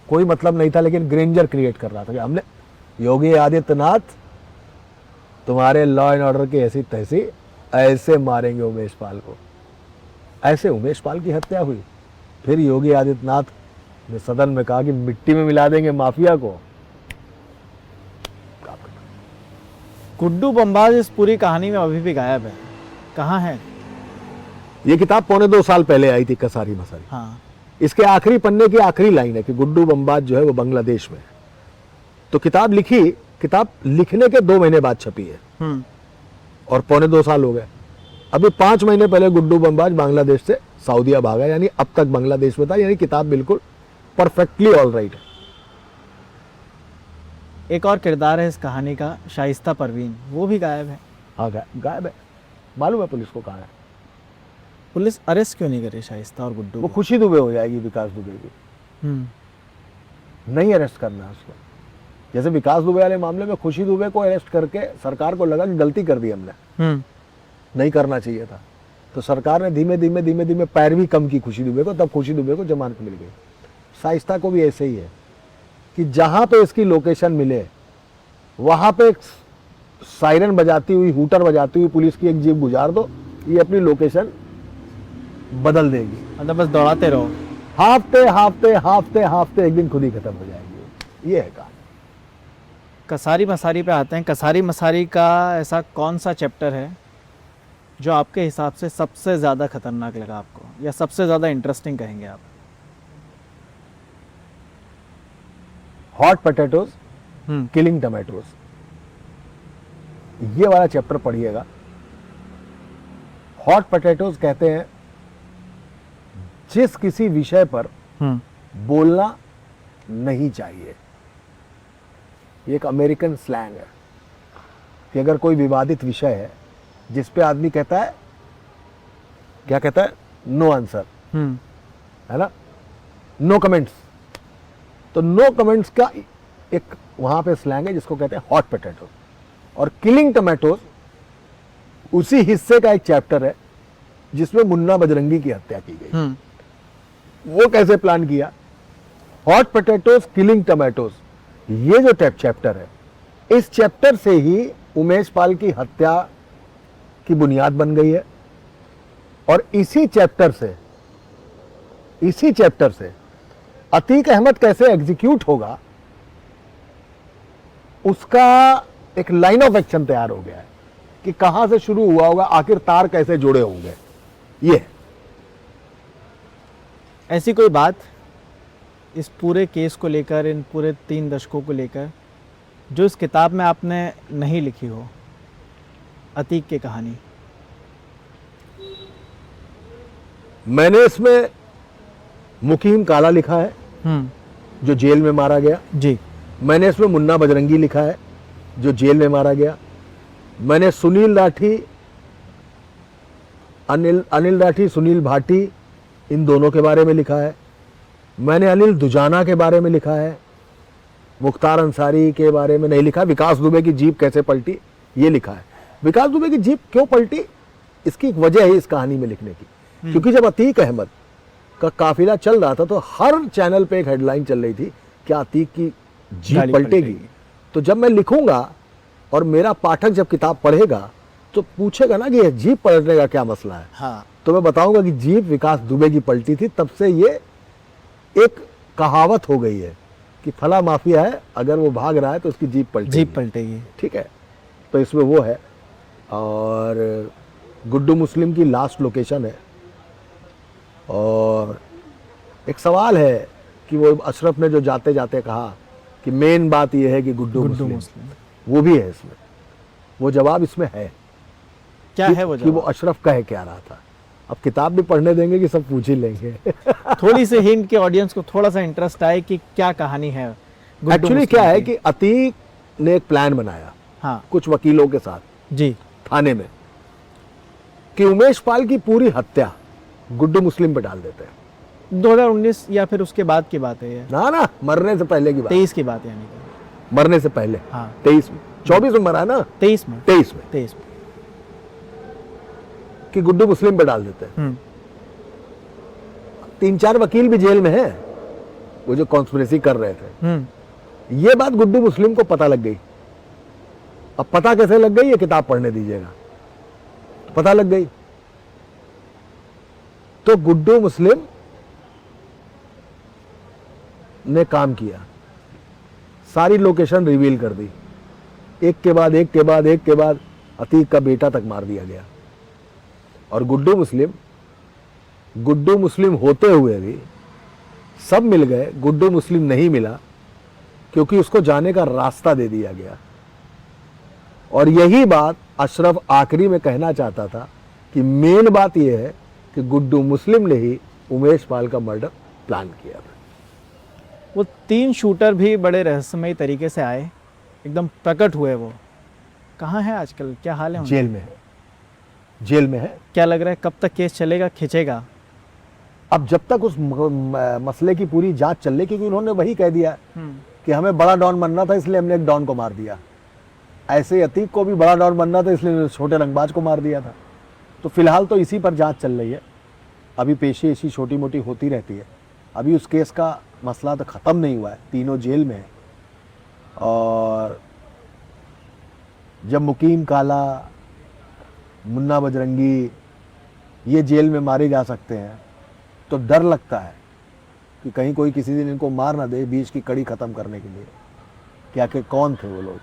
Speaker 1: कोई मतलब नहीं था, लेकिन ग्रेंजर क्रिएट कर रहा था कि हमने योगी आदित्यनाथ तुम्हारे लॉ एंड ऑर्डर की ऐसी तैसी, ऐसे मारेंगे उमेश पाल को। ऐसे उमेश पाल की हत्या हुई। फिर योगी आदित्यनाथ ने सदन में कहा कि मिट्टी में मिला देंगे माफिया को।
Speaker 3: गुड्डू बमबाज इस पूरी कहानी में अभी भी गायब है, कहाँ है?
Speaker 1: ये किताब 1.25 साल पहले आई थी, कसारी मसारी।
Speaker 3: हाँ,
Speaker 1: इसके आखिरी पन्ने की आखिरी लाइन है कि गुड्डू बमबाज जो है वो बांग्लादेश में है। तो किताब लिखने के 2 महीने बाद छपी है। और 1.25 साल हो गए। अभी 5 महीने पहले गुड्डू बमबाज बांग्लादेश से सऊदीया भागा, यानी अब तक बांग्लादेश में था, यानी किताब बिल्कुल परफेक्टली ऑल राइट है।
Speaker 3: एक और किरदार है इस कहानी का, शाइस्ता परवीन, वो भी गायब है।
Speaker 1: हाँ गायब है। मालूम है पुलिस को कहाँ है?
Speaker 3: पुलिस अरेस्ट क्यों नहीं करे शाइस्ता और गुड्डू
Speaker 1: वो
Speaker 3: को?
Speaker 1: खुशी दुबे हो जाएगी, विकास दुबे की। नहीं अरेस्ट करना है उसको। जैसे विकास दुबे वाले मामले में खुशी दुबे को अरेस्ट करके सरकार को लगा कि गलती कर दी हमने, नहीं करना चाहिए था, तो सरकार ने धीमे धीमे पैरवी कम की खुशी दुबे को, तब खुशी दुबे को जमानत मिल गई। शाइस्ता को भी ऐसे ही है कि जहां पे इसकी लोकेशन मिले वहां पे एक सायरन बजाती हुई, हूटर बजाती हुई पुलिस की एक जीप गुजार दो, ये अपनी लोकेशन बदल देगी।
Speaker 3: मतलब बस दौड़ाते रहो,
Speaker 1: हाफते एक दिन खुद ही खत्म हो जाएगी। ये है कहानी।
Speaker 3: कसारी मसारी पे आते हैं। कसारी मसारी का ऐसा कौन सा चैप्टर है जो आपके हिसाब से सबसे ज़्यादा खतरनाक लगा आपको, या सबसे ज़्यादा इंटरेस्टिंग कहेंगे आप?
Speaker 1: हॉट पोटैटोज किलिंग टमाटोज, ये वाला चैप्टर पढ़िएगा। हॉट पोटैटोज कहते हैं जिस किसी विषय पर बोलना नहीं चाहिए। ये एक अमेरिकन स्लैंग है कि अगर कोई विवादित विषय है जिस पे आदमी कहता है, क्या कहता है, नो आंसर, है ना, नो कमेंट्स, तो नो कमेंट्स का एक वहां पे स्लैंग है जिसको कहते हैं हॉट पोटैटो। और किलिंग टमाटोज उसी हिस्से का एक चैप्टर है जिसमें मुन्ना बजरंगी की हत्या की गई। वो कैसे प्लान किया? हॉट पोटैटोज किलिंग टमाटोज, ये जो चैप्टर है, इस चैप्टर से ही उमेश पाल की हत्या की बुनियाद बन गई है। और इसी चैप्टर से अतीक अहमद कैसे एग्जीक्यूट होगा उसका एक लाइन ऑफ एक्शन तैयार हो गया है कि कहां से शुरू हुआ होगा, आखिर तार कैसे जुड़े होंगे। ये
Speaker 3: ऐसी कोई बात इस पूरे केस को लेकर, इन पूरे 3 दशकों को लेकर, जो इस किताब में आपने नहीं लिखी हो, अतीक की कहानी?
Speaker 1: मैंने इसमें मुकीम काला लिखा है जो जेल में मारा गया
Speaker 3: जी।
Speaker 1: मैंने इसमें मुन्ना बजरंगी लिखा है जो जेल में मारा गया। मैंने सुनील राठी, अनिल राठी, सुनील भाटी, इन दोनों के बारे में लिखा है। मैंने अनिल दुजाना के बारे में लिखा है, मुख्तार अंसारी के बारे में नहीं लिखा। विकास दुबे की जीप कैसे पलटी, ये लिखा है। विकास दुबे की जीप क्यों पलटी, इसकी एक वजह है इस कहानी में लिखने की, क्योंकि जब अतीक अहमद का काफिला चल रहा था तो हर चैनल पे एक हेडलाइन चल रही थी कि अतीक की जीप पलटेगी। तो जब मैं लिखूंगा और मेरा पाठक जब किताब पढ़ेगा तो पूछेगा ना कि ये जीप पलटने का क्या मसला है,
Speaker 3: हाँ।
Speaker 1: तो मैं बताऊंगा कि जीप विकास दुबे की पलटी थी। तब से ये एक कहावत हो गई है कि फला माफिया है, अगर वो भाग रहा है तो उसकी जीप पलटेगी। ठीक है, तो इसमें वो है। और गुड्डू मुस्लिम की लास्ट लोकेशन है। और एक सवाल है कि वो अशरफ ने जो जाते जाते कहा कि मेन बात ये है कि गुड्डू मुस्लिम, वो भी है इसमें। वो जवाब इसमें है।
Speaker 3: क्या है वो
Speaker 1: जवाब? कि वो अशरफ कह क्या रहा था। अब किताब भी पढ़ने देंगे कि सब पूछ ही लेंगे।
Speaker 3: थोड़ी सी हिंट के ऑडियंस को थोड़ा सा इंटरेस्ट आए कि क्या कहानी है।
Speaker 1: एक्चुअली क्या है कि अतीक ने एक प्लान बनाया,
Speaker 3: हाँ,
Speaker 1: कुछ वकीलों के साथ
Speaker 3: जी,
Speaker 1: थाने में, कि उमेश पाल की पूरी हत्या गुड्डू मुस्लिम पे डाल देते हैं।
Speaker 3: 2019 या फिर उसके बाद की बात है ये?
Speaker 1: ना, मरने से पहले की बात।
Speaker 3: 23 की बात यानी कि?
Speaker 1: मरने से पहले,
Speaker 3: हाँ।
Speaker 1: 23 में, 24 में मरा ना,
Speaker 3: 23 में,
Speaker 1: 23 में,
Speaker 3: 23 में
Speaker 1: कि गुड्डू मुस्लिम पे डाल देते हैं। 3-4 वकील भी जेल में हैं, वो जो कॉन्स्पिरेसी कर रहे थे। ये बात गुड्डू मुस्लिम को पता लग गई। अब पता कैसे लग गई, ये किताब पढ़ने दीजिएगा, पता लग गई। तो गुड्डू मुस्लिम ने काम किया, सारी लोकेशन रिवील कर दी, एक के बाद अतीक का बेटा तक मार दिया गया। और गुड्डू मुस्लिम होते हुए भी सब मिल गए, गुड्डू मुस्लिम नहीं मिला क्योंकि उसको जाने का रास्ता दे दिया गया। और यही बात अशरफ आखिरी में कहना चाहता था कि मेन बात यह है कि गुड्डू मुस्लिम ने ही उमेश पाल का मर्डर प्लान किया था।
Speaker 3: वो 3 शूटर भी बड़े रहस्यमयी तरीके से आए, एकदम प्रकट हुए। वो कहाँ है आजकल, क्या हाल है उनके?
Speaker 1: जेल में है, जेल में है।
Speaker 3: क्या लग रहा है कब तक केस चलेगा, खिंचेगा?
Speaker 1: अब जब तक उस मसले की पूरी जांच चल रही, क्योंकि उन्होंने वही कह दिया कि हमें बड़ा डॉन बनना था इसलिए हमने एक डॉन को मार दिया। ऐसे अतीक को भी बड़ा डॉन बनना था इसलिए छोटे रंगबाज को मार दिया था। तो फिलहाल तो इसी पर जांच चल रही है। अभी पेशी ऐसी छोटी मोटी होती रहती है। अभी उस केस का मसला तो ख़त्म नहीं हुआ है, तीनों जेल में है। और जब मुकीम काला, मुन्ना बजरंगी ये जेल में मारे जा सकते हैं तो डर लगता है कि कहीं कोई किसी दिन इनको मार ना दे बीच की कड़ी ख़त्म करने के लिए। क्या कि कौन थे वो लोग।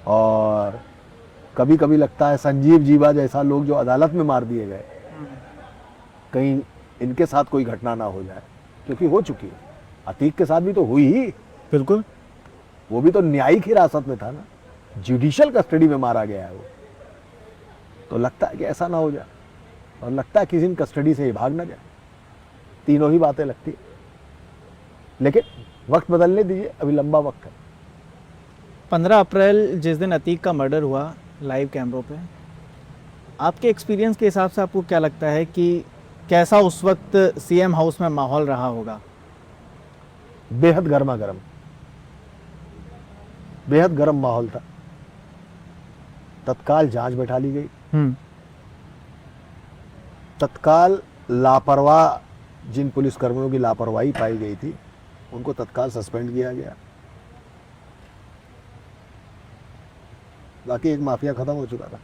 Speaker 1: और कभी कभी लगता है संजीव जीवा जैसा लोग जो अदालत में मार दिए गए, कहीं इनके साथ कोई घटना ना हो जाए, क्योंकि हो चुकी है। अतीक के साथ भी तो हुई ही।
Speaker 3: बिल्कुल,
Speaker 1: वो भी तो न्यायिक हिरासत में था ना, जुडिशियल कस्टडी में मारा गया है वो। तो लगता है कि ऐसा ना हो जाए, और लगता है किसी दिन कस्टडी से ही भाग ना जाए। तीनों ही बातें लगती है, लेकिन वक्त बदलने दीजिए, अभी लंबा वक्त है।
Speaker 3: 15 अप्रैल जिस दिन अतीक का मर्डर हुआ लाइव कैमरों पे, आपके एक्सपीरियंस के हिसाब से आपको क्या लगता है कि कैसा उस वक्त सीएम हाउस में माहौल रहा होगा?
Speaker 1: बेहद गर्मा गर्म, बेहद गर्म माहौल था। तत्काल जांच बैठा ली गई। तत्काल लापरवाह, जिन पुलिसकर्मियों की लापरवाही पाई गई थी उनको तत्काल सस्पेंड किया गया। बाकी एक माफिया खत्म हो चुका था।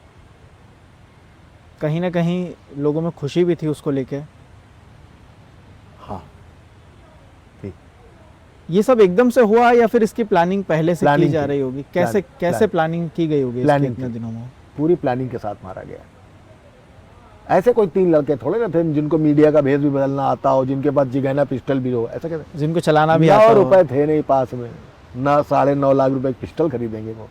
Speaker 3: कहीं ना कहीं लोगों में खुशी भी थी उसको लेके।
Speaker 1: हाँ, थी।
Speaker 3: ये सब एकदम से हुआ या फिर इसकी प्लानिंग पहले से की
Speaker 1: प्लानिंग
Speaker 3: जा
Speaker 1: थी।
Speaker 3: रही होगी? कैसे प्लानिंग की गई होगी इसकी
Speaker 1: प्लानिंग
Speaker 3: इतने
Speaker 1: थी।
Speaker 3: दिनों में?
Speaker 1: पूरी प्लानिंग के साथ मारा गया। ऐसे कोई 3 लड़के थोड़े ना थे जिनको मीडिया का भेद भी बदलना आता हो, जिनके पास जिगैना पिस्टल भी हो। ऐसा कैसे?
Speaker 3: जिनको चलाना भी आता हो।
Speaker 1: रुपए थे नहीं पास में, ना 9.5 लाख रुपए की पिस्टल खरीदेंगे वो,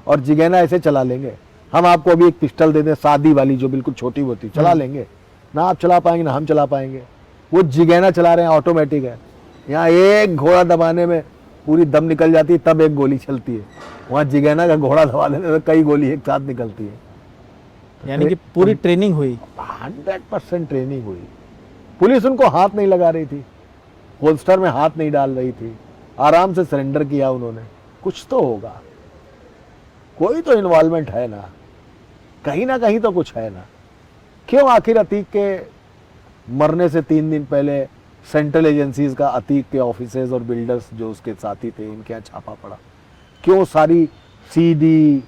Speaker 1: और जिगैना ऐसे चला लेंगे। हम आपको अभी एक पिस्टल दे दें सादी वाली जो बिल्कुल छोटी होती, चला लेंगे ना? आप चला पाएंगे ना हम चला पाएंगे। वो जिगैना चला रहे हैं, ऑटोमेटिक है। यहाँ एक घोड़ा दबाने में पूरी दम निकल जाती है, तब एक गोली चलती है। वहाँ जिगैना का घोड़ा दबा देने में कई गोली एक साथ निकलती है।
Speaker 3: यानी कि पूरी ट्रेनिंग हुई।
Speaker 1: 100% ट्रेनिंग हुई। पुलिस उनको हाथ नहीं लगा रही थी, होल्स्टर में हाथ नहीं डाल रही थी, आराम से सरेंडर किया उन्होंने। कुछ तो होगा, कोई तो इन्वॉल्वमेंट है ना, कहीं ना कहीं तो कुछ है ना। क्यों आखिर अतीक के मरने से 3 दिन पहले सेंट्रल एजेंसीज का अतीक के ऑफिसर्स और बिल्डर्स जो उसके साथी थे, इनके यहाँ छापा पड़ा? क्यों सारी CD,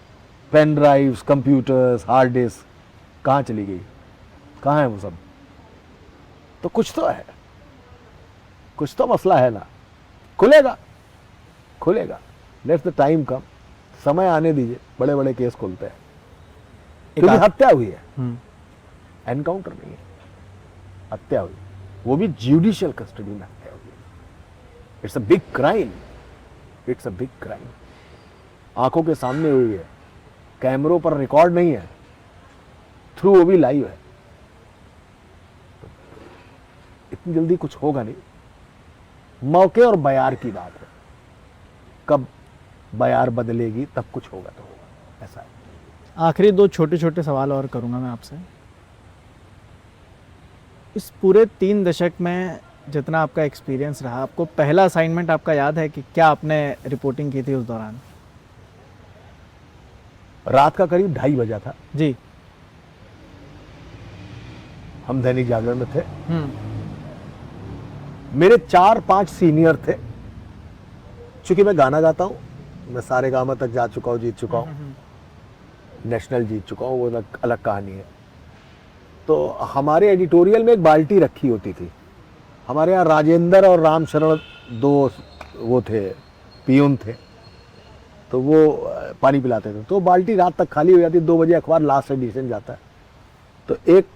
Speaker 1: pen drives, computers, hard disk कहाँ चली गई? कहाँ है वो सब? तो कुछ तो है, कुछ तो मसला है ना। खुलेगा, खुलेगा। लेट्स द टाइम कम, समय आने दीजिए, बड़े बड़े केस खुलते हैं। क्योंकि हत्या हुई है, एनकाउंटर नहीं है, हत्या हुई, वो भी जुडिशियल कस्टडी में हत्या हुई। It's a big crime, it's a big crime. आंखों के सामने हुई है, कैमरों पर रिकॉर्ड नहीं है, थ्रू वो भी लाइव है। इतनी जल्दी कुछ होगा नहीं। मौके और बयार की बात है, कब बयार बदलेगी तब कुछ होगा तो होगा, ऐसा है।
Speaker 3: आखिरी 2 छोटे छोटे सवाल और करूंगा मैं आपसे। इस पूरे 3 दशक में जितना आपका एक्सपीरियंस रहा, आपको पहला असाइनमेंट आपका याद है कि क्या आपने रिपोर्टिंग की थी उस दौरान?
Speaker 1: रात का करीब 2:30 बजा था
Speaker 3: जी।
Speaker 1: हम दैनिक जागरण में थे। मेरे 4-5 सीनियर थे। चूंकि मैं गाना गाता हूं, मैं सारे गामा तक जा चुका हूं, जीत चुका हूं, नेशनल जीत चुका हूं, वो अलग कहानी है। तो हमारे एडिटोरियल में एक बाल्टी रखी होती थी। हमारे यहाँ राजेंद्र और रामशरण 2 वो थे, पियून थे, तो वो पानी पिलाते थे। तो बाल्टी रात तक खाली हो जाती। 2 बजे अखबार लास्ट एडिशन जाता है। तो एक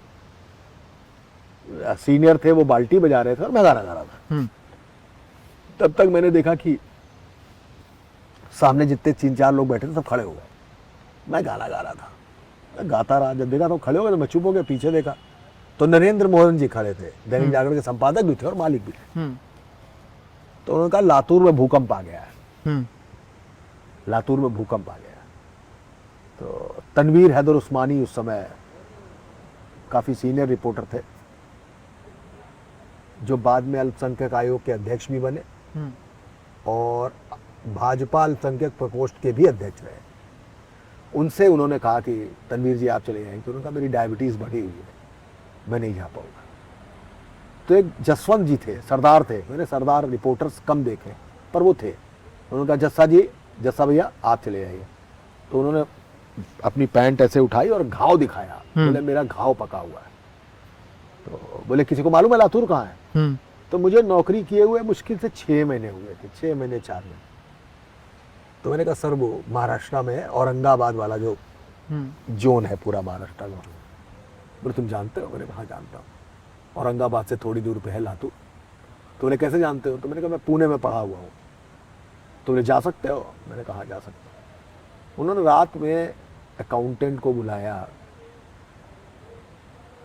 Speaker 1: सीनियर थे, वो बाल्टी बजा रहे थे और मैं गाना गा रहा था। तब तक मैंने देखा कि सामने जितने 3-4 लोग बैठे थे सब खड़े हो गए। मैं गाना गा रहा था, मैं गाता रहा, जब देखा तो खड़े हो गए तो मैं चुप हो गया, पीछे देखा तो नरेंद्र मोहन जी खड़े थे, दैनिक जागरण के संपादक भी थे और मालिक भी थे। तो उन्होंने कहा लातूर में भूकंप आ गया है, लातूर में भूकंप आ गया। तो तनवीर हैदर उस्मानी उस समय काफी सीनियर रिपोर्टर थे, जो बाद में अल्पसंख्यक आयोग के अध्यक्ष भी बने और भाजपा अल्पसंख्यक प्रकोष्ठ के भी अध्यक्ष रहे। उनसे उन्होंने कहा कि तनवीर जी आप चले जाएंगे, तो उन्होंने कहा मेरी डायबिटीज बढ़ी हुई है, मैं नहीं जा पाऊंगा। तो एक जसवंत जी थे, सरदार थे, मैंने सरदार रिपोर्टर्स कम देखे पर वो थे। उन्होंने कहा जस्सा जी, जस्सा भैया आप चले जाइए। तो उन्होंने अपनी पैंट ऐसे उठाई और घाव दिखाया, बोले मेरा घाव पका हुआ है। तो बोले किसी को मालूम है लातूर कहाँ है? तो मुझे नौकरी किए हुए मुश्किल से 6 महीने हुए थे, 6 महीने 4 महीने। तो मैंने कहा सर वो महाराष्ट्र में है, औरंगाबाद वाला जो जोन है पूरा महाराष्ट्र में। बोले तुम जानते हो? मैंने कहा जानता हूँ, औरंगाबाद से थोड़ी दूर पे है लातूर। तो बोले कैसे जानते हो? तो मैंने कहा मैं पुणे में पढ़ा हुआ हूँ। तो बोले जा सकते हो? मैंने कहा जा सकते हो। उन्होंने रात में अकाउंटेंट को बुलाया,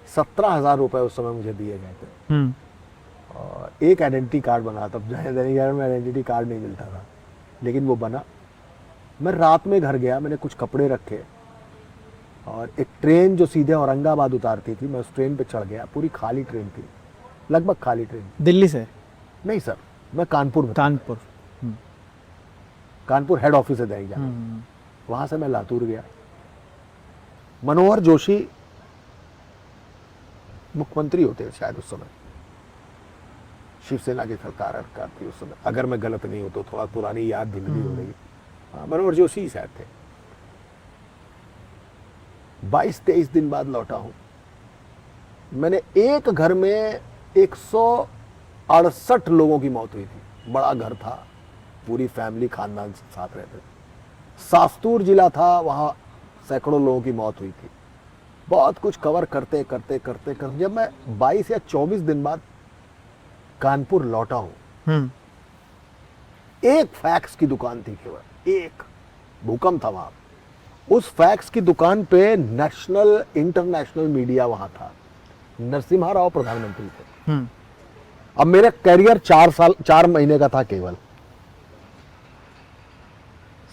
Speaker 1: 17,000 रुपए उस समय मुझे दिए गए थे और एक आइडेंटिटी कार्ड बना था। दैनिक जागरण में आइडेंटिटी कार्ड नहीं मिलता था, लेकिन वो बना। मैं रात में घर गया, मैंने कुछ कपड़े रखे और एक ट्रेन जो सीधे औरंगाबाद उतारती थी, मैं उस ट्रेन पे चढ़ गया। पूरी खाली ट्रेन थी, लगभग खाली ट्रेन।
Speaker 3: दिल्ली से?
Speaker 1: नहीं सर, मैं कानपुर में। कानपुर हेड ऑफिस है दैनिक जागरण, वहां से मैं लातूर गया। मनोहर जोशी मुख्यमंत्री होते हैं शायद उस समय, शिवसेना की सरकार थी उस समय, अगर मैं गलत नहीं हूं तो, थोड़ा पुरानी याद धीमी हो रही। हाँ, मनोहर जोशी शायद थे। 22-23 दिन बाद लौटा हूं। मैंने एक घर में 168 लोगों की मौत हुई थी। बड़ा घर था, पूरी फैमिली खानदान साथ रहते थे। सास्तूर जिला था, वहां सैकड़ों लोगों की मौत हुई थी। बहुत कुछ कवर करते करते करते करते जब मैं 22 या 24 दिन बाद कानपुर लौटा हूं, एक फैक्स की दुकान थी केवल एक, भूकंप था वहां। उस फैक्स की दुकान पे नेशनल इंटरनेशनल मीडिया वहां था। नरसिम्हा राव प्रधानमंत्री थे। अब मेरा कैरियर 4 महीने का था केवल।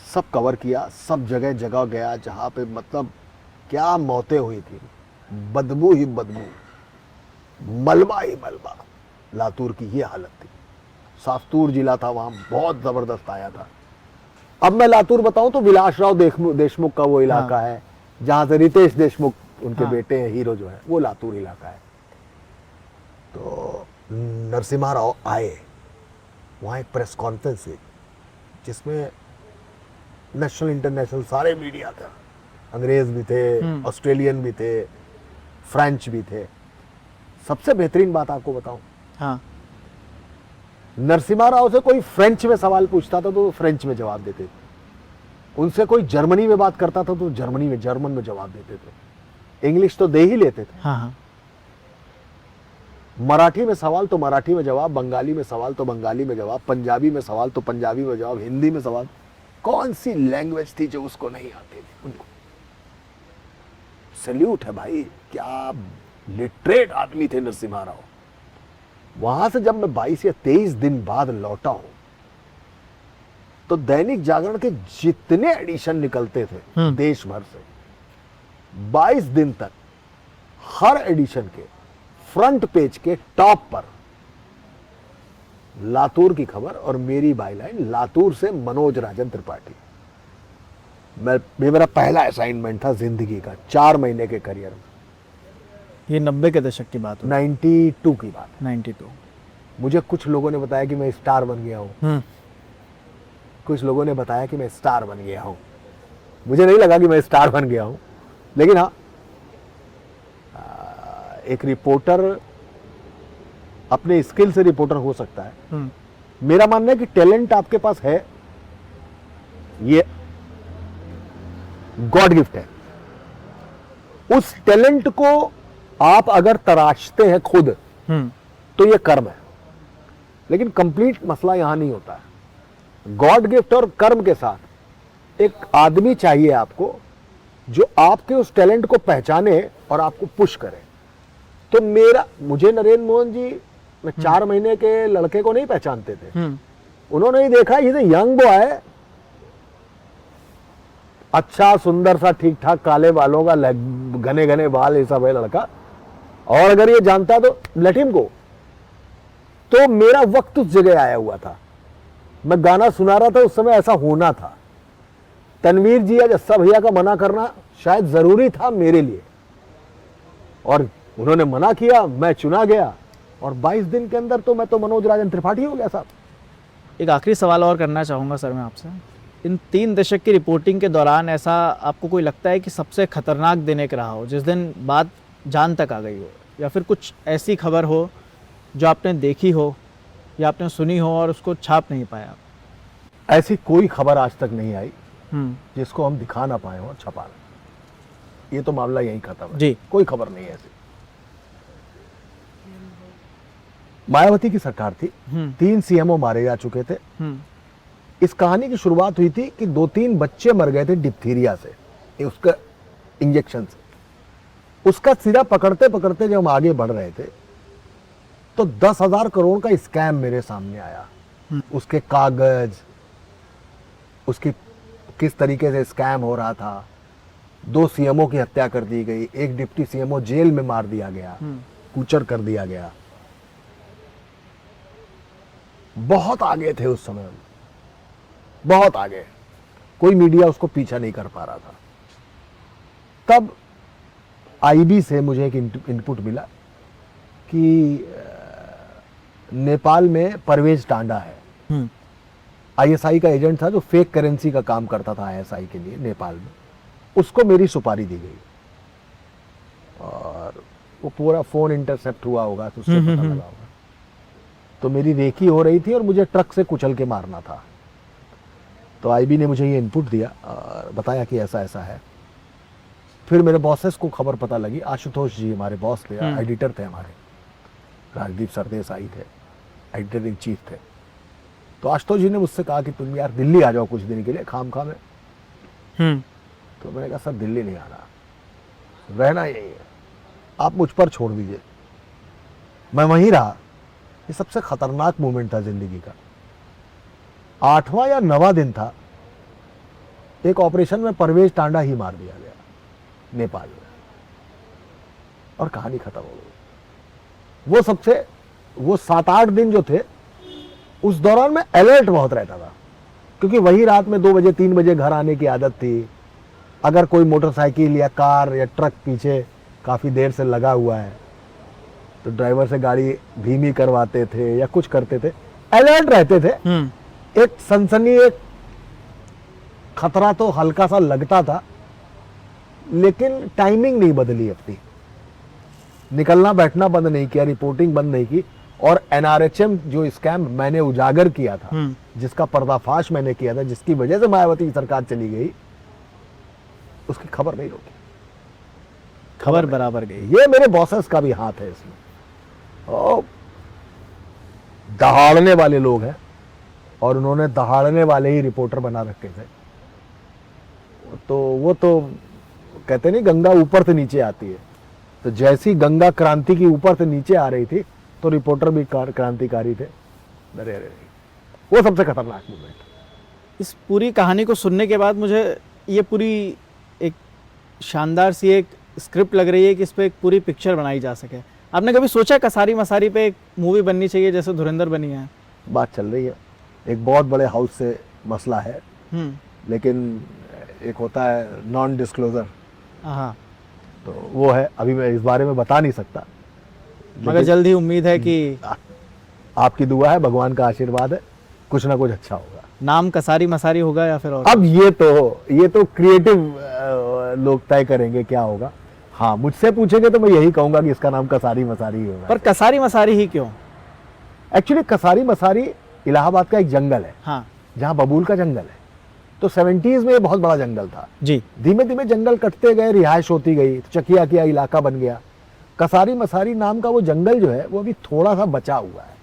Speaker 1: सब कवर किया, सब जगह जगह गया जहां पे मतलब क्या मौतें हुई थी, बदबू ही बदबू, मलबा ही मलबा। लातूर की ये हालत थी। सास्तूर जिला था, वहां बहुत जबरदस्त आया था। अब मैं लातूर बताऊं तो विलासराव देशमुख का वो इलाका है जहां से रितेश देशमुख उनके बेटे हैं, हीरो जो है, वो लातूर इलाका है। तो नरसिम्हा राव आए, वहां एक प्रेस कॉन्फ्रेंस हुई जिसमें नेशनल इंटरनेशनल सारे मीडिया था। अंग्रेज भी थे, ऑस्ट्रेलियन भी थे, फ्रेंच भी थे। सबसे बेहतरीन बात आपको बताऊं,
Speaker 3: हाँ,
Speaker 1: नरसिम्हा राव से कोई फ्रेंच में सवाल पूछता था तो वो फ्रेंच में जवाब देते थे। उनसे कोई जर्मनी में बात करता था तो जर्मन में जवाब देते थे। इंग्लिश तो दे ही लेते थे।
Speaker 3: हाँ।
Speaker 1: मराठी में सवाल तो मराठी में जवाब, बंगाली में सवाल तो बंगाली में जवाब, पंजाबी में सवाल तो पंजाबी में जवाब, हिंदी में सवाल। कौन सी लैंग्वेज थी जो उसको नहीं आती थी? उनको सैल्यूट है भाई, क्या लिटरेट आदमी थे नरसिम्हा राव। वहां से जब मैं 22 या 23 दिन बाद लौटा हूं तो दैनिक जागरण के जितने एडिशन निकलते थे देश भर से, 22 दिन तक हर एडिशन के फ्रंट पेज के टॉप पर लातूर की खबर और मेरी बाईलाइन, लातूर से मनोज राजन त्रिपाठी। ये मेरा पहला असाइनमेंट था जिंदगी का, 4 महीने के करियर में।
Speaker 3: ये 90 के दशक की बात है।
Speaker 1: 92 की बात।
Speaker 3: 92।
Speaker 1: मुझे कुछ लोगों ने बताया कि मैं स्टार बन गया हूं, कुछ लोगों ने बताया कि मैं स्टार बन गया हूं। मुझे नहीं लगा कि मैं स्टार बन गया हूं, लेकिन हाँ, एक रिपोर्टर अपने स्किल से रिपोर्टर हो सकता है। मेरा मानना है कि टैलेंट आपके पास है, ये गॉड गिफ्ट है। उस टैलेंट को आप अगर तराशते हैं खुद तो ये कर्म है, लेकिन कंप्लीट मसला यहां नहीं होता है। गॉड गिफ्ट और कर्म के साथ एक आदमी चाहिए आपको जो आपके उस टैलेंट को पहचाने और आपको पुश करे। तो मुझे नरेंद्र मोहन जी मैं 4 महीने के लड़के को नहीं पहचानते थे। उन्होंने ही देखा ये यंग बॉय, अच्छा सुंदर सा ठीक ठाक काले बालों का, घने घने बाल, ये सब है लड़का, और अगर ये जानता तो लेट हिम गो। तो मेरा वक्त उस जगह आया हुआ था, मैं गाना सुना रहा था, उस समय ऐसा होना था। तनवीर जी या जस्सा भैया का मना करना शायद जरूरी था मेरे लिए, और उन्होंने मना किया, मैं चुना गया, और 22 दिन के अंदर तो मैं तो मनोज राजन त्रिपाठी हो गया साहब।
Speaker 3: एक आखिरी सवाल और करना चाहूँगा सर मैं आपसे, इन 3 दशक की रिपोर्टिंग के दौरान ऐसा आपको कोई लगता है कि सबसे खतरनाक दिन एक रहा हो, जिस दिन बात जान तक आ गई हो, या फिर कुछ ऐसी खबर हो जो आपने देखी हो या आपने सुनी हो और उसको छाप नहीं पाया?
Speaker 1: ऐसी कोई खबर आज तक नहीं आई जिसको हम दिखा ना पाए हो, छपा ना। ये तो मामला यही खत्म है
Speaker 3: जी।
Speaker 1: कोई खबर नहीं ऐसी। मायावती की सरकार थी, 3 सीएमओ मारे जा चुके थे। इस कहानी की शुरुआत हुई थी कि 2-3 बच्चे मर गए थे डिप्थीरिया से, उसका इंजेक्शन से। उसका सिरा पकड़ते पकड़ते जब हम आगे बढ़ रहे थे तो 10,000 करोड़ का स्कैम मेरे सामने आया। उसके कागज, उसकी किस तरीके से स्कैम हो रहा था। 2 सीएमओ की हत्या कर दी गई, एक डिप्टी सीएमओ जेल में मार दिया गया, कूचर कर दिया गया। बहुत आगे थे उस समय, बहुत आगे, कोई मीडिया उसको पीछा नहीं कर पा रहा था। तब आईबी से मुझे एक इनपुट मिला कि नेपाल में परवेज टांडा है, आईएसआई का एजेंट था जो फेक करेंसी का काम करता था आईएसआई के लिए नेपाल में, उसको मेरी सुपारी दी गई और वो पूरा फोन इंटरसेप्ट हुआ होगा तो उससे पता लगा होगा। तो मेरी रेकी हो रही थी और मुझे ट्रक से कुचल के मारना था। तो आईबी ने मुझे ये इनपुट दिया और बताया कि ऐसा ऐसा है। फिर मेरे बॉसेस को खबर पता लगी, आशुतोष जी हमारे बॉस थे, एडिटर थे हमारे, राजदीप सरदेसाई थे, एडिटर इन चीफ थे। तो आशुतोष जी ने मुझसे कहा कि तुम यार दिल्ली आ जाओ कुछ दिन के लिए खामखा में। तो मैंने कहा सर दिल्ली नहीं आना, रहना यही है, आप मुझ पर छोड़ दीजिए। मैं वहीं रहा। ये सबसे खतरनाक मोमेंट था जिंदगी का। 8वां या 9वां दिन था, एक ऑपरेशन में परवेज टांडा ही मार दिया गया नेपाल में, और कहानी खत्म हो गई। वो 7-8 दिन जो थे उस दौरान मैं अलर्ट बहुत रहता था, क्योंकि वही रात में 2 बजे 3 बजे घर आने की आदत थी। अगर कोई मोटरसाइकिल या कार या ट्रक पीछे काफी देर से लगा हुआ है तो ड्राइवर से गाड़ी धीमी करवाते थे या कुछ करते थे, अलर्ट रहते थे। एक सनसनी, एक खतरा तो हल्का सा लगता था, लेकिन टाइमिंग नहीं बदली अपनी, निकलना बैठना बंद नहीं किया, रिपोर्टिंग बंद नहीं की। और एनआरएचएम जो स्कैम मैंने उजागर किया था, जिसका पर्दाफाश मैंने किया था, जिसकी वजह से मायावती की सरकार चली गई, उसकी खबर नहीं रोकी,
Speaker 3: खबर बराबर गई।
Speaker 1: ये मेरे बॉसेस का भी हाथ है इसमें। और दहाड़ने वाले लोग हैं और उन्होंने दहाड़ने वाले ही रिपोर्टर बना रखे थे। तो वो तो कहते नहीं गंगा ऊपर से नीचे आती है, तो जैसी गंगा क्रांति की ऊपर से नीचे आ रही थी तो रिपोर्टर भी क्रांतिकारी थे, डरे रहे। वो सबसे खतरनाक मोमेंट।
Speaker 3: इस पूरी कहानी को सुनने के बाद मुझे ये पूरी एक शानदार सी एक स्क्रिप्ट लग रही है कि इस पर एक पूरी पिक्चर बनाई जा सके। आपने कभी सोचा कसारी मसारी पे एक मूवी बननी चाहिए जैसे धुरंधर बनी है? बात
Speaker 1: चल रही है, एक बहुत बड़े हाउस से मसला है, लेकिन एक होता है नॉन डिस्क्लोजर,
Speaker 3: हाँ,
Speaker 1: तो वो है। अभी मैं इस बारे में बता नहीं सकता,
Speaker 3: मगर जल्द ही उम्मीद है कि
Speaker 1: आपकी दुआ है, भगवान का आशीर्वाद है, कुछ ना कुछ अच्छा होगा।
Speaker 3: नाम कसारी मसारी होगा या फिर और?
Speaker 1: अब ये तो क्रिएटिव लोग तय करेंगे क्या होगा। हाँ, मुझसे पूछेंगे तो मैं यही कहूंगा कि इसका नाम कसारी मसारी ही होगा।
Speaker 3: पर कसारी मसारी ही क्यों?
Speaker 1: एक्चुअली कसारी मसारी इलाहाबाद का एक जंगल है,
Speaker 3: हाँ,
Speaker 1: जहाँ बबूल का जंगल है। तो 70s में ये बहुत बड़ा जंगल था
Speaker 3: जी।
Speaker 1: धीमे धीमे जंगल कटते गए, रिहाइश होती गई, चकिया किया इलाका बन गया। कसारी मसारी नाम का वो जंगल जो है वो अभी थोड़ा सा बचा हुआ है,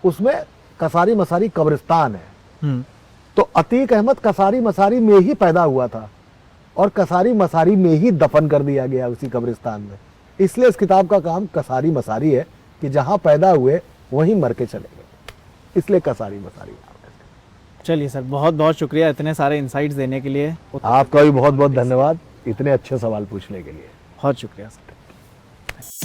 Speaker 1: उसमें कसारी मसारी कब्रिस्तान है। तो अतीक अहमद कसारी मसारी में ही पैदा हुआ था, और कसारी मसारी में ही दफन कर दिया गया उसी कब्रिस्तान में। इसलिए इस किताब का काम कसारी मसारी है कि जहां पैदा हुए वहीं मर के चले गए, इसलिए कसारी मसारी नाम है।
Speaker 3: चलिए सर, बहुत बहुत शुक्रिया इतने सारे इंसाइट्स देने के लिए।
Speaker 1: आपका भी बहुत बहुत धन्यवाद इतने अच्छे सवाल पूछने के लिए।
Speaker 3: बहुत शुक्रिया सर।